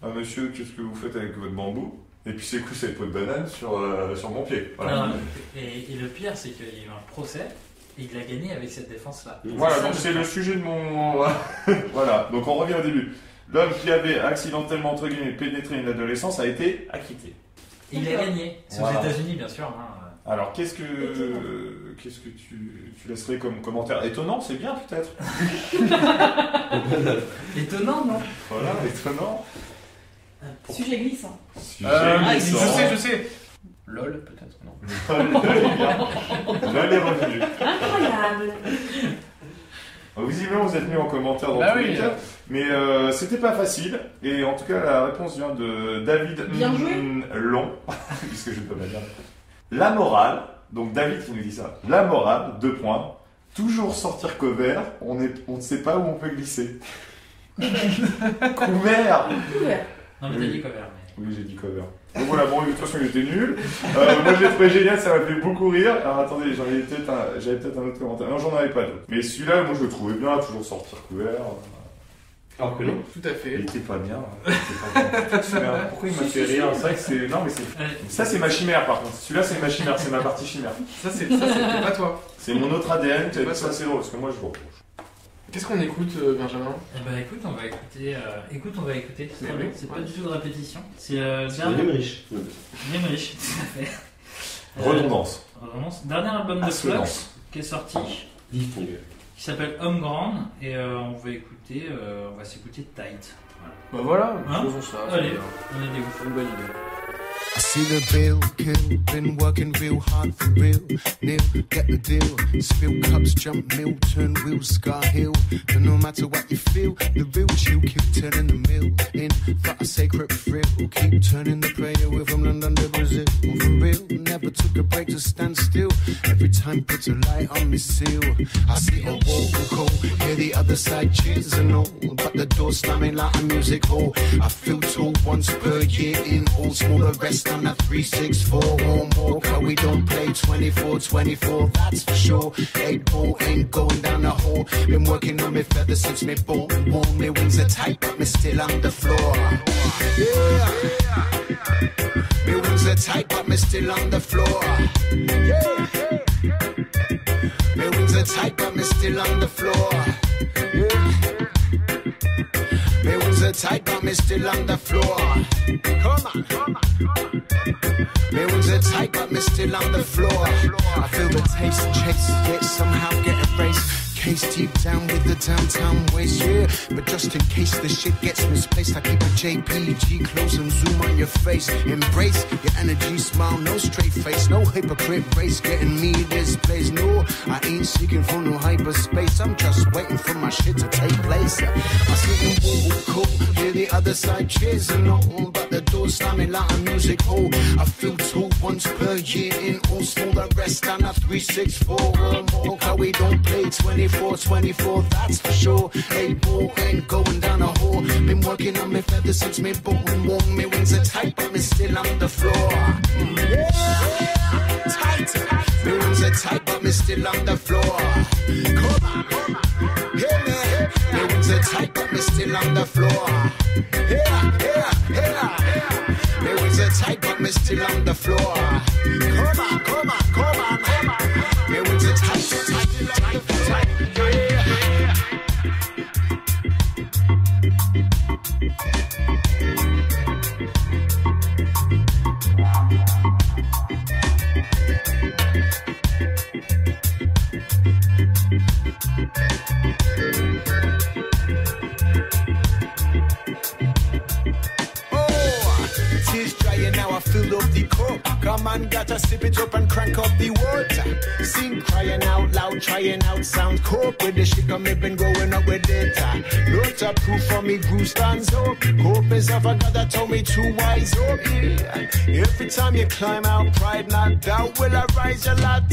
Ah, monsieur, qu'est-ce que vous faites avec votre bambou? Et puis c'est coup cette peau de banane sur mon pied. Voilà, Non, et le pire, c'est qu'il y a eu un procès et il a gagné avec cette défense-là. Voilà, ça, donc c'est le sujet de mon. Voilà, donc on revient au début. L'homme qui avait accidentellement entre guillemets pénétré une adolescence a été acquitté. Et il a gagné. C'est Voilà. aux États-Unis, bien sûr. Hein. Alors qu'est-ce que tu laisserais comme commentaire? Étonnant, c'est bien peut-être. Étonnant, non? Voilà, étonnant. Sujet glissant. Sujet Je glissant. sais. LOL, peut-être, non. Là, les revenus. Incroyable. Visiblement, vous êtes mis en commentaire dans Bah tous oui. les cas. Mais c'était pas facile. Et en tout cas, la réponse vient de David Bien joué. Long. Puisque je ne peux pas dire. La morale. Donc David qui nous dit ça. La morale, 2 points. Toujours sortir couvert. On ne sait pas où on peut glisser. Couvert. Couvert. Non, mais t'as dit cover. Mais... Oui, j'ai dit cover. Donc voilà, bon, de toute façon, il était nul. Moi, j'ai trouvé génial, ça m'a fait beaucoup rire. Alors attendez, j'avais peut-être un autre commentaire. Non, j'en avais pas d'autre. Mais celui-là, moi, je le trouvais bien, toujours sortir couvert. Alors que non. Tout à fait. Il était pas bien. Pourquoi il m'a fait rire? C'est vrai que c'est. Non, mais c'est. Ça, c'est ma chimère, par contre. Celui-là, c'est ma chimère, c'est ma partie chimère. Ça, c'était pas toi. C'est mon autre ADN qui a Ouais, dit ça, ça. c'est drôle, parce que moi, je vois. Qu'est-ce qu'on écoute, Benjamin? Eh ben écoute, on va écouter. On va écouter. C'est très Mais bien. oui, C'est ouais. pas du tout de répétition. C'est C'est dernier. même riche. Riche, tout à fait. Redondance. Redondance. Dernier album de Assonance. Flux qui est sorti, Vive ton gueule. qui s'appelle Homme Grande, et on va s'écouter Tight. Bah voilà, Hein? faisons ça. Allez. c'est bien. On est des ouf. C'est une bonne idée. I see the bill, kill, been working real hard for real. Neil, get the deal. Spill cups, jump mill, turn wheels, scar hill. But no matter what you feel, the real you keep turning the mill in for a sacred thrill. Keep turning the prayer away from London to Brazil. For real, never took a break to stand still. Every time puts a light on me seal. I see a wall cold, hear the other side cheers and all. But the door slamming like a music hall. I feel told once per year in all small, the rest on a 364 or more. Cause we don't play 24-24, that's for sure. 8 ball ain't going down the hole. Been working on me feathers since me born. Warm, me wings are tight, but me still on the floor. Yeah. Me wings are tight, but me still on the floor. Yeah. Me wings are tight, but me still on the floor. Yeah. Me wings are tight, but me still on the floor. Come on, come on. Me wings are tight, but me still on the floor. I feel the taste, chase, yet somehow get erased. Case deep down with the downtown waist, yeah. But just in case the shit gets misplaced, I keep a JPG close and zoom on your face. Embrace your energy, smile, no straight face, no hypocrite race. Getting me this place, no, I ain't seeking for no hyperspace. I'm just waiting for my shit to take place. I see them cool, hear the other side cheers and all, but the door slamming like a music hall. I feel told once per year in all small, the rest on a 364 or more. Cause we don't play 24-24, that's for sure. 8 ball ain't going down a hole. Been working on me feathers since me born. Warm, me wings are tight, but me still on the floor. Yeah, tight. Me wings are tight, but me still on the floor. Come on, come on. Yeah, man. Me wings are tight, but me still on the floor. Yeah, yeah, yeah. Me wings are tight, but me still on the floor. Come on, come on, come on. Me wings are tight, tight, tight, tight. Yeah. Tears drying now, I fill up the cup. Come on, gotta sip it up and crank up the water. Sing crying out loud, trying out sound. Cope with the shit, me been growing up with it. Lots of proof for me, grew stands up. Hope is of a God that told me to wise up. Yeah. Every time you climb out, pride not doubt will I rise a lot.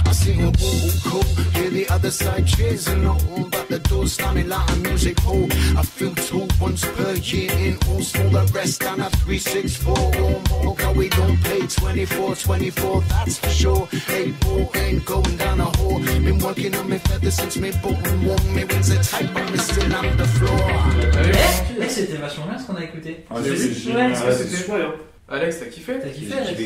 I sing a woo cool, hear the other side cheers and all, but the door slamming like a music hall. I feel told once per year in all small, the rest on a 364 or more. Cause we don't play 24-24, that's for sure. 8 ball ain't going down a hole. Been working on me feathers since me born. Warm, me wings are tight, but me still on the floor. Eh, c'était vachement bien ce qu'on a écouté. Ah, C'est- c'est c'est- génial. ouais, Ah, c'est super, hein. Alex, t'as kiffé? T'as kiffé, Alex?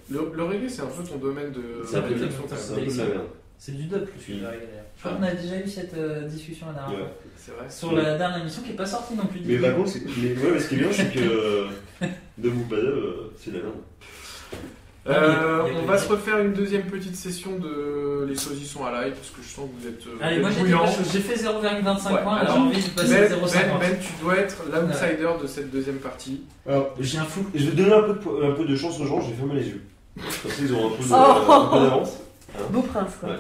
Le reggae, c'est un peu ton domaine de C'est un peu prédilection, ton- quand C'est même. un peu de la merde. C'est du dub plus que du reggae d'ailleurs. Je crois qu'on a déjà eu cette discussion la dernière Ouais. fois. C'est vrai. Sur la dernière émission qui est pas sortie non plus. Mais par contre, mais ce qui est bien, c'est que de vous pas c'est de la merde. Il y a On va se refaire une deuxième petite session de les saucissons à live parce que je sens que vous êtes Allez, moi bouillant. j'ai fait 0,25 Ouais, points, là j'ai alors, envie de passer Ben, à 0,50. Ben, tu dois être l'outsider de cette deuxième partie. Alors, J'ai un flou. je vais donner un peu de chance aux gens, je vais fermer les yeux. Comme ça, ils auront un peu Oh. un peu d'avance. Beau prince, quoi. Ouais.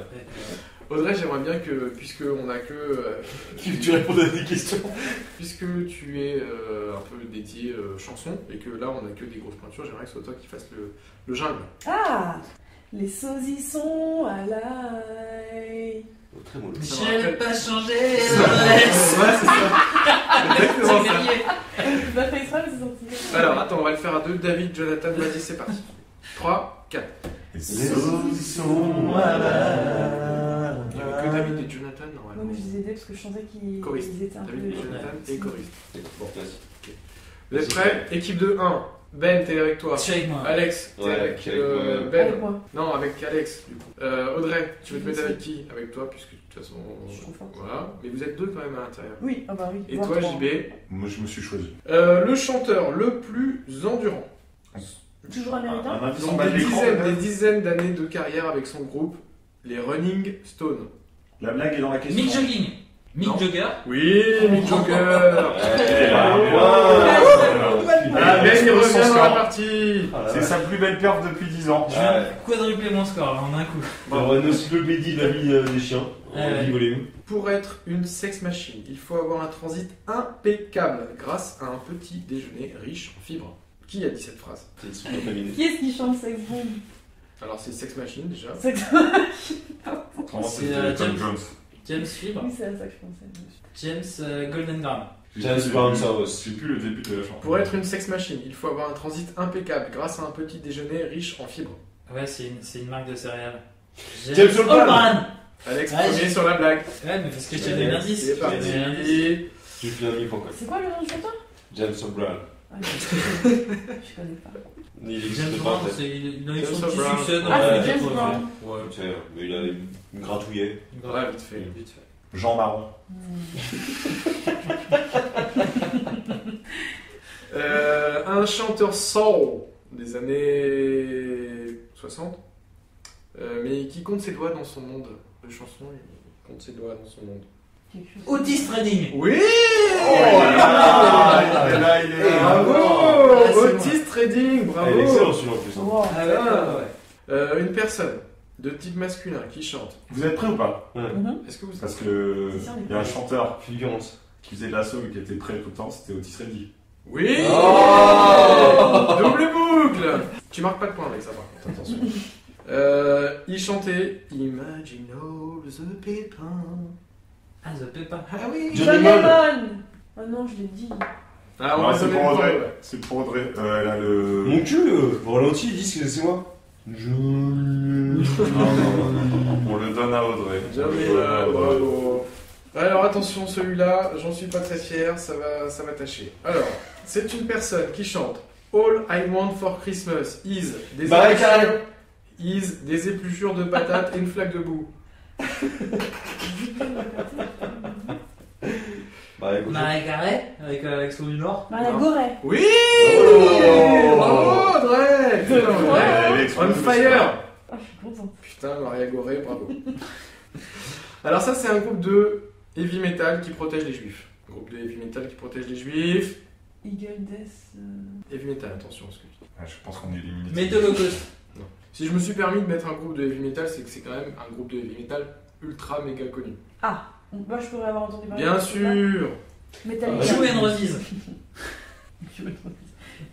Audrey, j'aimerais bien que, puisque on a que, Tu réponds à des questions. puisque tu es un peu dédié chanson et que là on a que des grosses pointures, j'aimerais que ce soit toi qui fasses le jungle. Ah, les saucissons à l'ail. Oh, très mollo. Ça me J'ai rappelle- pas changé. Ouais, c'est ça. Exactement ça. J'ai pas fait exprès, mais c'est sorti. Alors attends, on va le faire à deux. David, Jonathan, vas-y, c'est parti. 3, 4. Les saucissons à la... Il n'y avait que David et Jonathan Ouais, normalement. mais je les aidais parce que je sentais qu'ils Choriste. ils étaient un peu. David et Jonathan et choriste. Bon, merci. Vous êtes prêts? Équipe de 1. Ben, t'es avec toi. Je suis avec moi. Alex, t'es Ouais, avec avec moi. Ben. Avec moi. Non, avec Alex, du coup. Audrey, tu veux te mettre avec qui? Avec toi, puisque de toute façon. Je suis confiante. Voilà. Mais vous êtes deux quand même à l'intérieur. Oui, ah bah oui. Et voire toi, trois. JB, Moi, je me suis choisi. le chanteur le plus endurant. Toujours américain Un indice Ils en ont bas de l'écran. des dizaines d'années de carrière avec son groupe, les Rolling Stones. La blague est dans la question. Mick Jogging. Non. Mick Jagger. Oui, Mick Jagger. Ah, Ben, il son revient dans la score. partie. C'est sa plus belle perf depuis 10 ans. Je viens de quadrupler mon score là en un coup. Alors, une encyclopédie de la vie des chiens. Ouais. Rigolez-vous. Pour être une sex machine, il faut avoir un transit impeccable grâce à un petit déjeuner riche en fibres. Qui a dit cette phrase? C'est une soupe contaminée. Qui est-ce qui chante Sex Bomb Alors c'est sex machine déjà. Sex Autrement, C'est, c'était Tom James. Jones. James Fibre. Oui, c'est à ça que je pensais. James Golden Gram. James Brown, ça Je aussi. sais plus le début de la chanson. Pour être une sex machine, il faut avoir un transit impeccable grâce à un petit déjeuner riche en fibres. Ouais, c'est une marque de céréales. James Holman. Holman. Alex, Ouais, premier j'ai- sur la blague. Ouais, mais parce que je t'ai donné un indice. C'est parti. Je t'ai donné un indice. Je fais un demi-point quoi. C'est quoi le nom du chanteur James Brown. Ah, je connais pas. Il James existe pas Brown, en fait. il a eu James son petit Brown. succès dans Ah, les c'est James 80. Brown. Ouais, Tiens, mais il a une gratouillet. Ouais, vite fait. vite fait. Jean Marron. Un chanteur soul des années 60, mais qui compte ses doigts dans son monde de chanson, il compte ses doigts dans son monde. Quelque chose. Otis Redding. Oui. Là, il est. Bravo, Ah, c'est Otis Redding, Ah, bravo. il est excellent celui-là en plus. Hein. Wow. Ah ouais. Une personne de type masculin qui chante. Vous êtes prêts ou pas? Mhm. Est-ce que vous Parce que Si, si, on est il y a un chanteur Fulgurance. qui faisait de l'assaut et qui était prêt tout le temps, c'était Otis Redding. Oui. Oh. Double boucle. Tu marques pas de point avec ça par contre, attention. Il chantait Imagine all the people. Ah, The Peppa. Ah oui. John John Lennon. Lennon. Oh non, je l'ai dit. Ah, on Non, va c'est donner pour le point, Audrey. ouais. C'est pour Audrey. Elle a le. Mon cul, ralenti, ils disent que c'est moi. Non, on le donne à Audrey. John On le donne à Lennon, Audrey. bravo. Alors attention, celui-là, j'en suis pas très fier, ça va tâcher. Alors, c'est une personne qui chante All I Want for Christmas is des Mariah épluchures, Carey. des épluchures de patates et une flaque de boue. Bah écoute. Maria Carey, avec l'accent du Nord. Maria Non. Goret. Oui. Oh. Bravo, Audrey. Putain, Ouais, elle est On explosée, fire. Ah, je suis contente. Putain, Maria Goré, bravo. Alors ça, c'est un groupe de heavy metal qui protège les juifs. Un groupe de heavy metal qui protège les juifs. Eagle Death. Heavy metal, attention, parce que... Ouais, je pense qu'on est éliminé. Metallocust. Si je me suis permis de mettre un groupe de heavy metal, c'est que c'est quand même un groupe de heavy metal ultra méga connu. Ah, moi je pourrais avoir entendu parler. Bien de sûr. Metallica. Joe and Roses.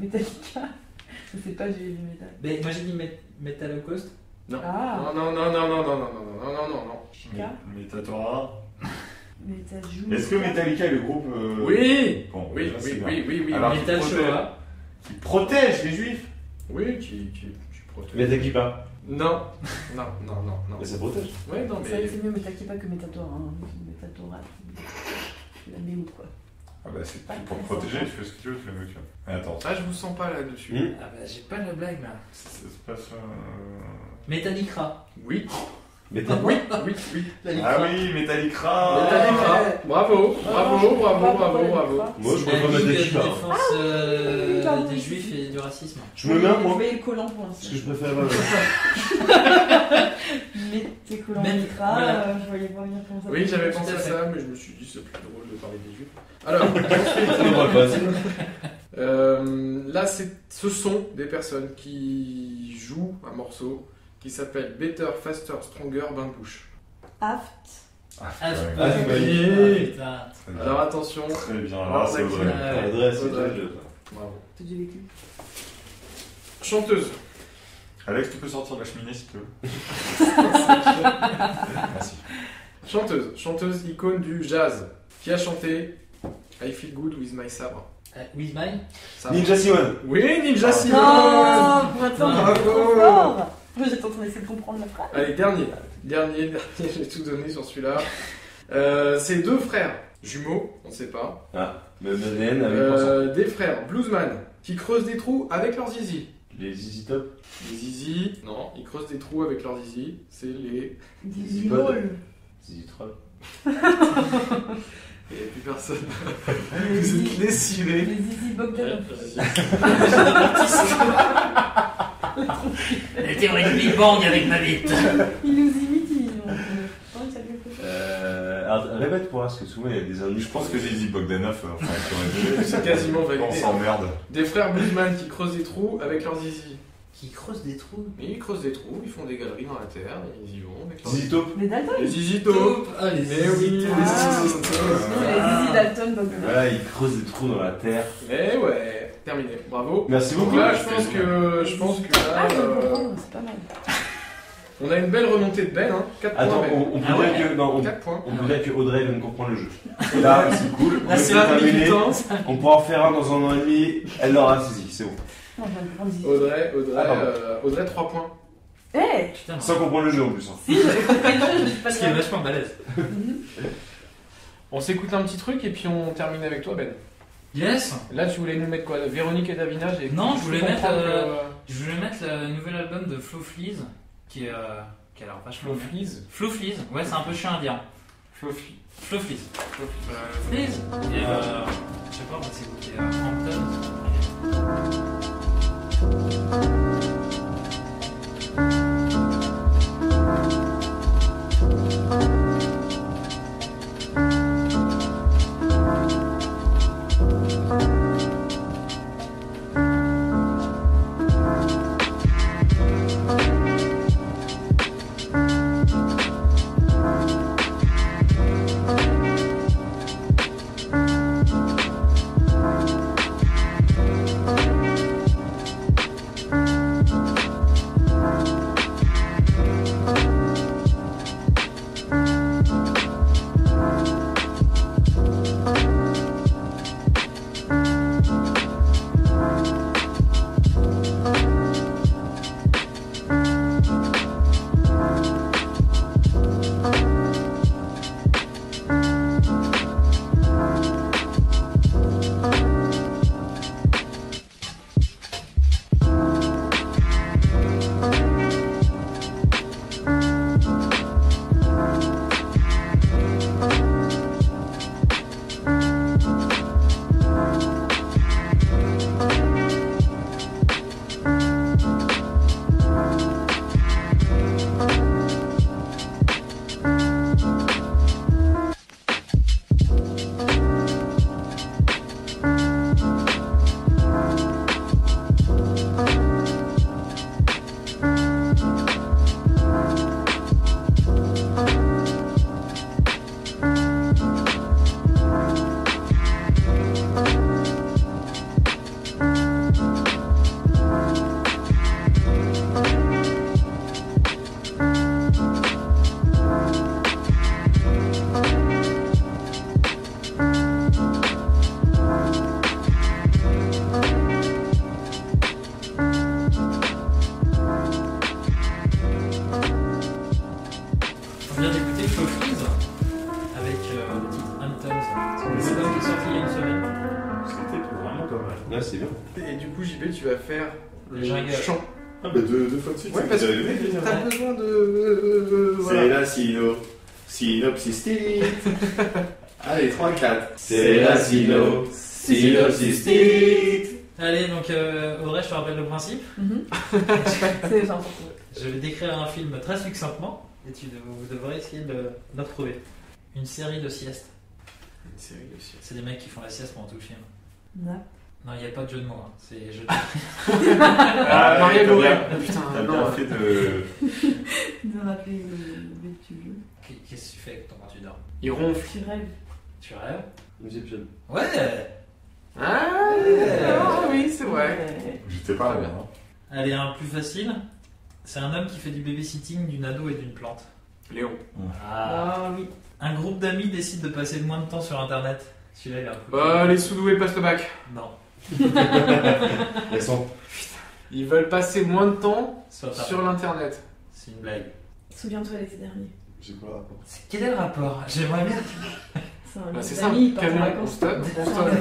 Metallica. Je sais pas, j'ai heavy metal. Mais moi j'ai dit Metallocust. Ah, Non, non, non, non, non, non, non, non, non, non, non, non. Chica. Metatora. Metal joue. Est-ce que Metallica est le groupe. Oui. Bon, Oui, déjà, oui, c'est bien. oui, oui, oui. Alors, Metal qui Shoah. Qui protège les juifs? Oui, qui protège. Mais t'as pas. Non, non, non, non, non. Mais ça protège. Ouais, non, C'est vrai mais... que c'est mieux Metakipa que Metatora. Hein. Metatora, c'est la mémo quoi. Ah bah c'est Pas pour très protéger, sympa. tu fais ce que tu veux, tu fais mieux que. Mais attends, Ah, je vous sens pas là-dessus. Ah bah j'ai pas la blague là. ça se passe. Metallicra. Oui, Mais t'as oui, oui, oui. Ah oui, Metallicra. Metallica. Bravo, bravo, bravo, bravo, bravo. Moi je La préfère Ligue de Metallica. défense pardon. des juifs et du racisme. Je me mets un Je point. voyais le collant pour Parce l'instant. que je préfère. Mais tes collants Même- Mitra, voilà. je voyais pas venir comment ça. Oui, j'avais Tout pensé à à fait. ça, mais je me suis dit c'est plus drôle de parler des juifs. Alors, là, ce sont des personnes qui jouent un morceau qui s'appelle Better, Faster, Stronger, Bush. Aft. Ah, Ah, ouais. c'est Ah, pas- oui. putain. Très bien. Alors attention, Très bien, là c'est Audrey. Ouais. L'adresse, c'est Audrey. déjà le- bravo. T'as du vécu. Chanteuse. Alex, tu peux sortir de la cheminée si tu veux. Merci. Chanteuse icône du jazz, qui a chanté I Feel Good with My Sabre. With My. Sabre. Ninja Simone. Oui, Ninja Simone. Non, pour l'instant, Bravo. c'est trop fort. Moi, j'étais en train d'essayer de comprendre la phrase. Allez, dernier, j'ai tout donné sur celui-là. C'est deux frères. Jumeaux, on sait pas. Ah, même ADN avec pourcent. Des frères bluesman qui creusent des trous avec leurs zizi. Les Easy Top. Les zizi, non, ils creusent des trous avec leurs zizi. C'est les. Des Pod. drôles. Easy Troll. Il n'y a plus personne. Vous êtes lessivés. Les Zizi Bogdanov. La théorie du Big Bang avec ma bite. Ils nous imitent, ils ont. Comment ça s'appelle Alors, répète pour voir, parce que souvent il y a des indices. Je pense que Daisy Bogdanov, C'est quasiment on validé. s'emmerde. Des frères bluesman qui creusent des trous avec leurs zizi. Qui creuse des trous. Mais ils creusent des trous, ils font des galeries dans la terre, et ils y vont avec leurs Easy Top. Les Dalton. Les zizi top. Ah, les Mais oui, les Ah. zizi top. Les Zizi Dalton Bogdanov. Voilà, ils creusent des trous dans la terre. Mais ouais, terminé. Bravo. Merci Donc beaucoup. là, je pense que là, Ah, je vais comprendre, c'est pas mal. on a une belle remontée de Ben, hein. 4 points. Attends, Ben. on peut Ah ouais. dire que. Non, 4 points. on peut dire que Audrey vient de comprendre le jeu. Là, c'est cool. Là, On c'est peut la terminer. Putain. On pourra en faire un dans un an et demi. Elle l'aura saisi, c'est bon. Non, je viens de prendre Zizi. Audrey, 3 points. Eh Putain, Sans comprendre le jeu en plus. Hein. Si, j'avais compris le jeu, je dis pas ce qui est de vachement balèze. On s'écoute un petit truc et puis on termine avec toi, Ben. Yes. Là, tu voulais nous mettre quoi? Véronique et Davina, j'ai Non, je voulais cru mettre, comprendre Je voulais mettre le nouvel album de Flo Fleas qui a l'air vachement Flo bien. Fleas. Flo Fleas, ouais, c'est un peu chien indien. Flo Fleas. Flo Fleas. Fleas. Et je sais pas, on va s'écouter Hamptons. On vient d'écouter Flo Fleas avec le titre Hamptons. C'est l'album qui est sorti il y a une semaine. C'était vraiment pas mal. Là, c'est bien. Et du coup, JB, tu vas faire Le le jingle. chant. Ah bah deux fois de suite. Ouais, c'est parce vous avez aimé, que bien. t'as besoin de. C'est Voilà. la synopsistique. Allez, 3, 4. C'est la synopsistique. Allez, donc Audrey, je te rappelle le principe. C'est important. Je vais décrire un film très succinctement et vous devrez essayer de le retrouver. Une série de siestes. Une série de siestes. C'est des mecs qui font la sieste pendant tout le film. Non. Non, il n'y a pas de jeu de mots. Hein. C'est je... Ah, Maria t'as Gauré. bien- Putain, T'as non. bien fait de. De rappeler le but du jeu. Qu'est-ce que tu fais quand tu dors? Il ronfle. Tu rêves. Tu rêves? Inception. Ouais. Ah, oui, c'est vrai. Ouais. J'étais pas Très là. bien. Hein. Allez, un plus facile. C'est un homme qui fait du babysitting d'une ado et d'une plante. Léon. Ah oui. Un groupe d'amis décide de passer le moins de temps sur internet. Celui-là, il est un peu. Les sous-doués passent le bac. Non. Elles sont. Ils veulent passer moins de temps Sur sur l'internet. C'est une blague. Souviens-toi l'été dernier. J'ai quoi le rapport? Quel est le rapport? J'aimerais bien. c'est un Bah, groupe c'est ça, d'amis, ils partent en camion, vacances. constat,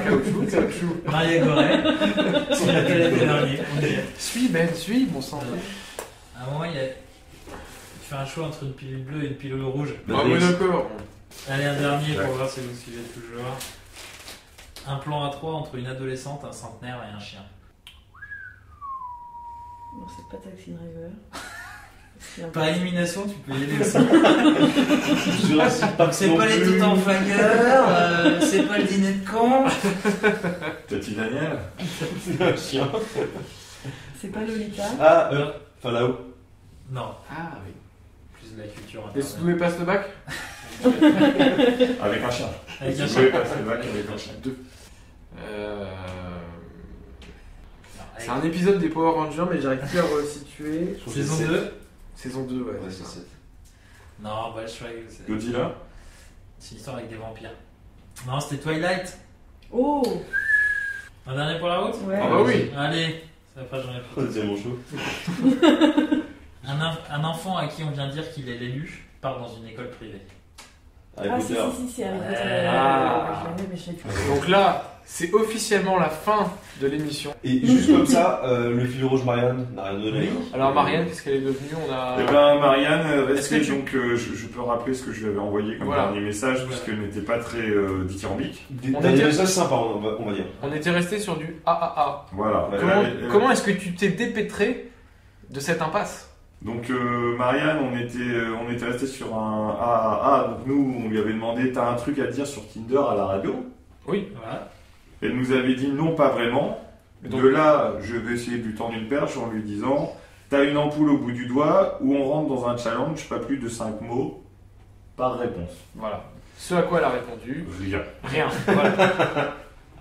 caoutchouc. Maria Goret, sur la télé dernier. On y est. Suis Ben, suis, bon sang. À un moment, tu fais un choix entre une pilule bleue et une pilule rouge. Ah oui, d'accord. Allez, un dernier pour voir si vous suivez toujours. Un plan à 3 entre une adolescente, un centenaire et un chien. Non, c'est pas Taxi Driver. C'est un peu- Par élimination, tu peux y aller aussi. Jurassic Park, C'est non pas les plus. tout en flingueur, c'est pas le dîner de con. Tati Daniel. Un chien. C'est pas Lolita. Ah, enfin là-haut. Non, Ah oui. plus de la culture Et internet. si vous passe le bac Avec un chien. Avec un Si chien. vous pouvez passer le bac avec un chien. C'est un épisode des Power Rangers, mais j'arrive plus à resituer. Saison 2. Saison 2, ouais. Ouais, c'est c'est ça. ça. Non, bah, je crois que c'est Godzilla. une histoire avec des vampires. Non, c'était Twilight. Oh Un dernier pour la route. Ouais. Ah bah oui. Allez, ça va pas, j'en ai Oh, plus. c'est mon chaud. Un enfant à qui on vient dire qu'il est l'élu part dans une école privée. Harry Ah, si, Potter. si, Harry Ouais. Potter. Ah. Je l'avais, mais je savais plus. Donc là, c'est officiellement la fin de l'émission. Et juste comme ça, le fil rouge Marianne n'a rien donné. Alors Marianne, qu'est-ce qu'elle est devenue? On a... Eh ben Marianne, Est-ce restez que tu- donc, je peux rappeler ce que je lui avais envoyé comme Voilà. dernier message, puisqu'elle n'était pas très dithyrambique. On T'as était- des messages sympas, on va dire. On était resté sur du AAA. Voilà. Comment est-ce que tu t'es dépêtré de cette impasse? Donc Marianne, on était resté sur un AAA, donc nous on lui avait demandé t'as un truc à dire sur Tinder à la radio? Voilà. Elle nous avait dit non pas vraiment. Donc- De là, je vais essayer de lui tendre une perche en lui disant t'as une ampoule au bout du doigt ou on rentre dans un challenge, pas plus de 5 mots par réponse. Voilà. Ce à quoi elle a répondu, Rien. rien. Voilà,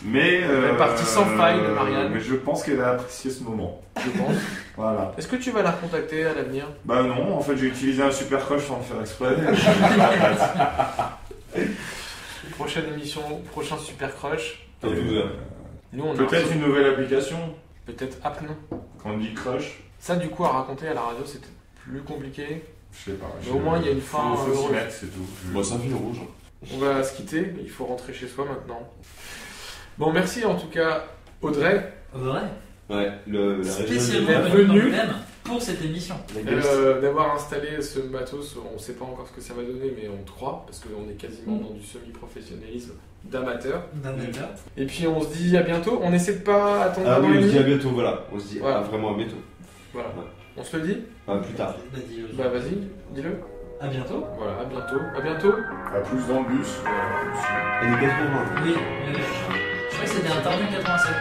Mais Elle est partie sans faille de Marianne. Mais je pense qu'elle a apprécié ce moment. je pense. Voilà. Est-ce que tu vas la recontacter à l'avenir? Bah non, en fait j'ai utilisé un super crush sans le faire exprès. Prochaine émission, prochain Super Crush. Nous, on a Peut-être un- une nouvelle application. Peut-être Apnon. Quand on dit crush, Ça, du coup, à raconter à la radio, c'était plus compliqué. je sais pas. Mais au moins, il y a une fin, Faut s'y heureuse. mettre, c'est tout. Bon, c'est un fil rouge. On va se quitter, il faut rentrer chez soi maintenant. Bon, merci en tout cas, Audrey, Audrey, Ouais, la spécialement d'être venu venue. problème pour cette émission. d'avoir installé ce matos. On ne sait pas encore ce que ça va donner, mais on te croit, parce qu'on est quasiment dans du semi-professionnalisme d'amateur. D'amateur. Et puis, on se dit à bientôt. On essaie de pas attendre Ah un an oui, et on se dit à demi. bientôt, voilà. On se dit Voilà. vraiment à bientôt. Voilà. On se le dit? Plus tard. Bah, vas-y, dis-le. À bientôt. Voilà, à bientôt. À bientôt. À plus dans le bus. Années 80. Oui, je crois que c'était un Tardu 87.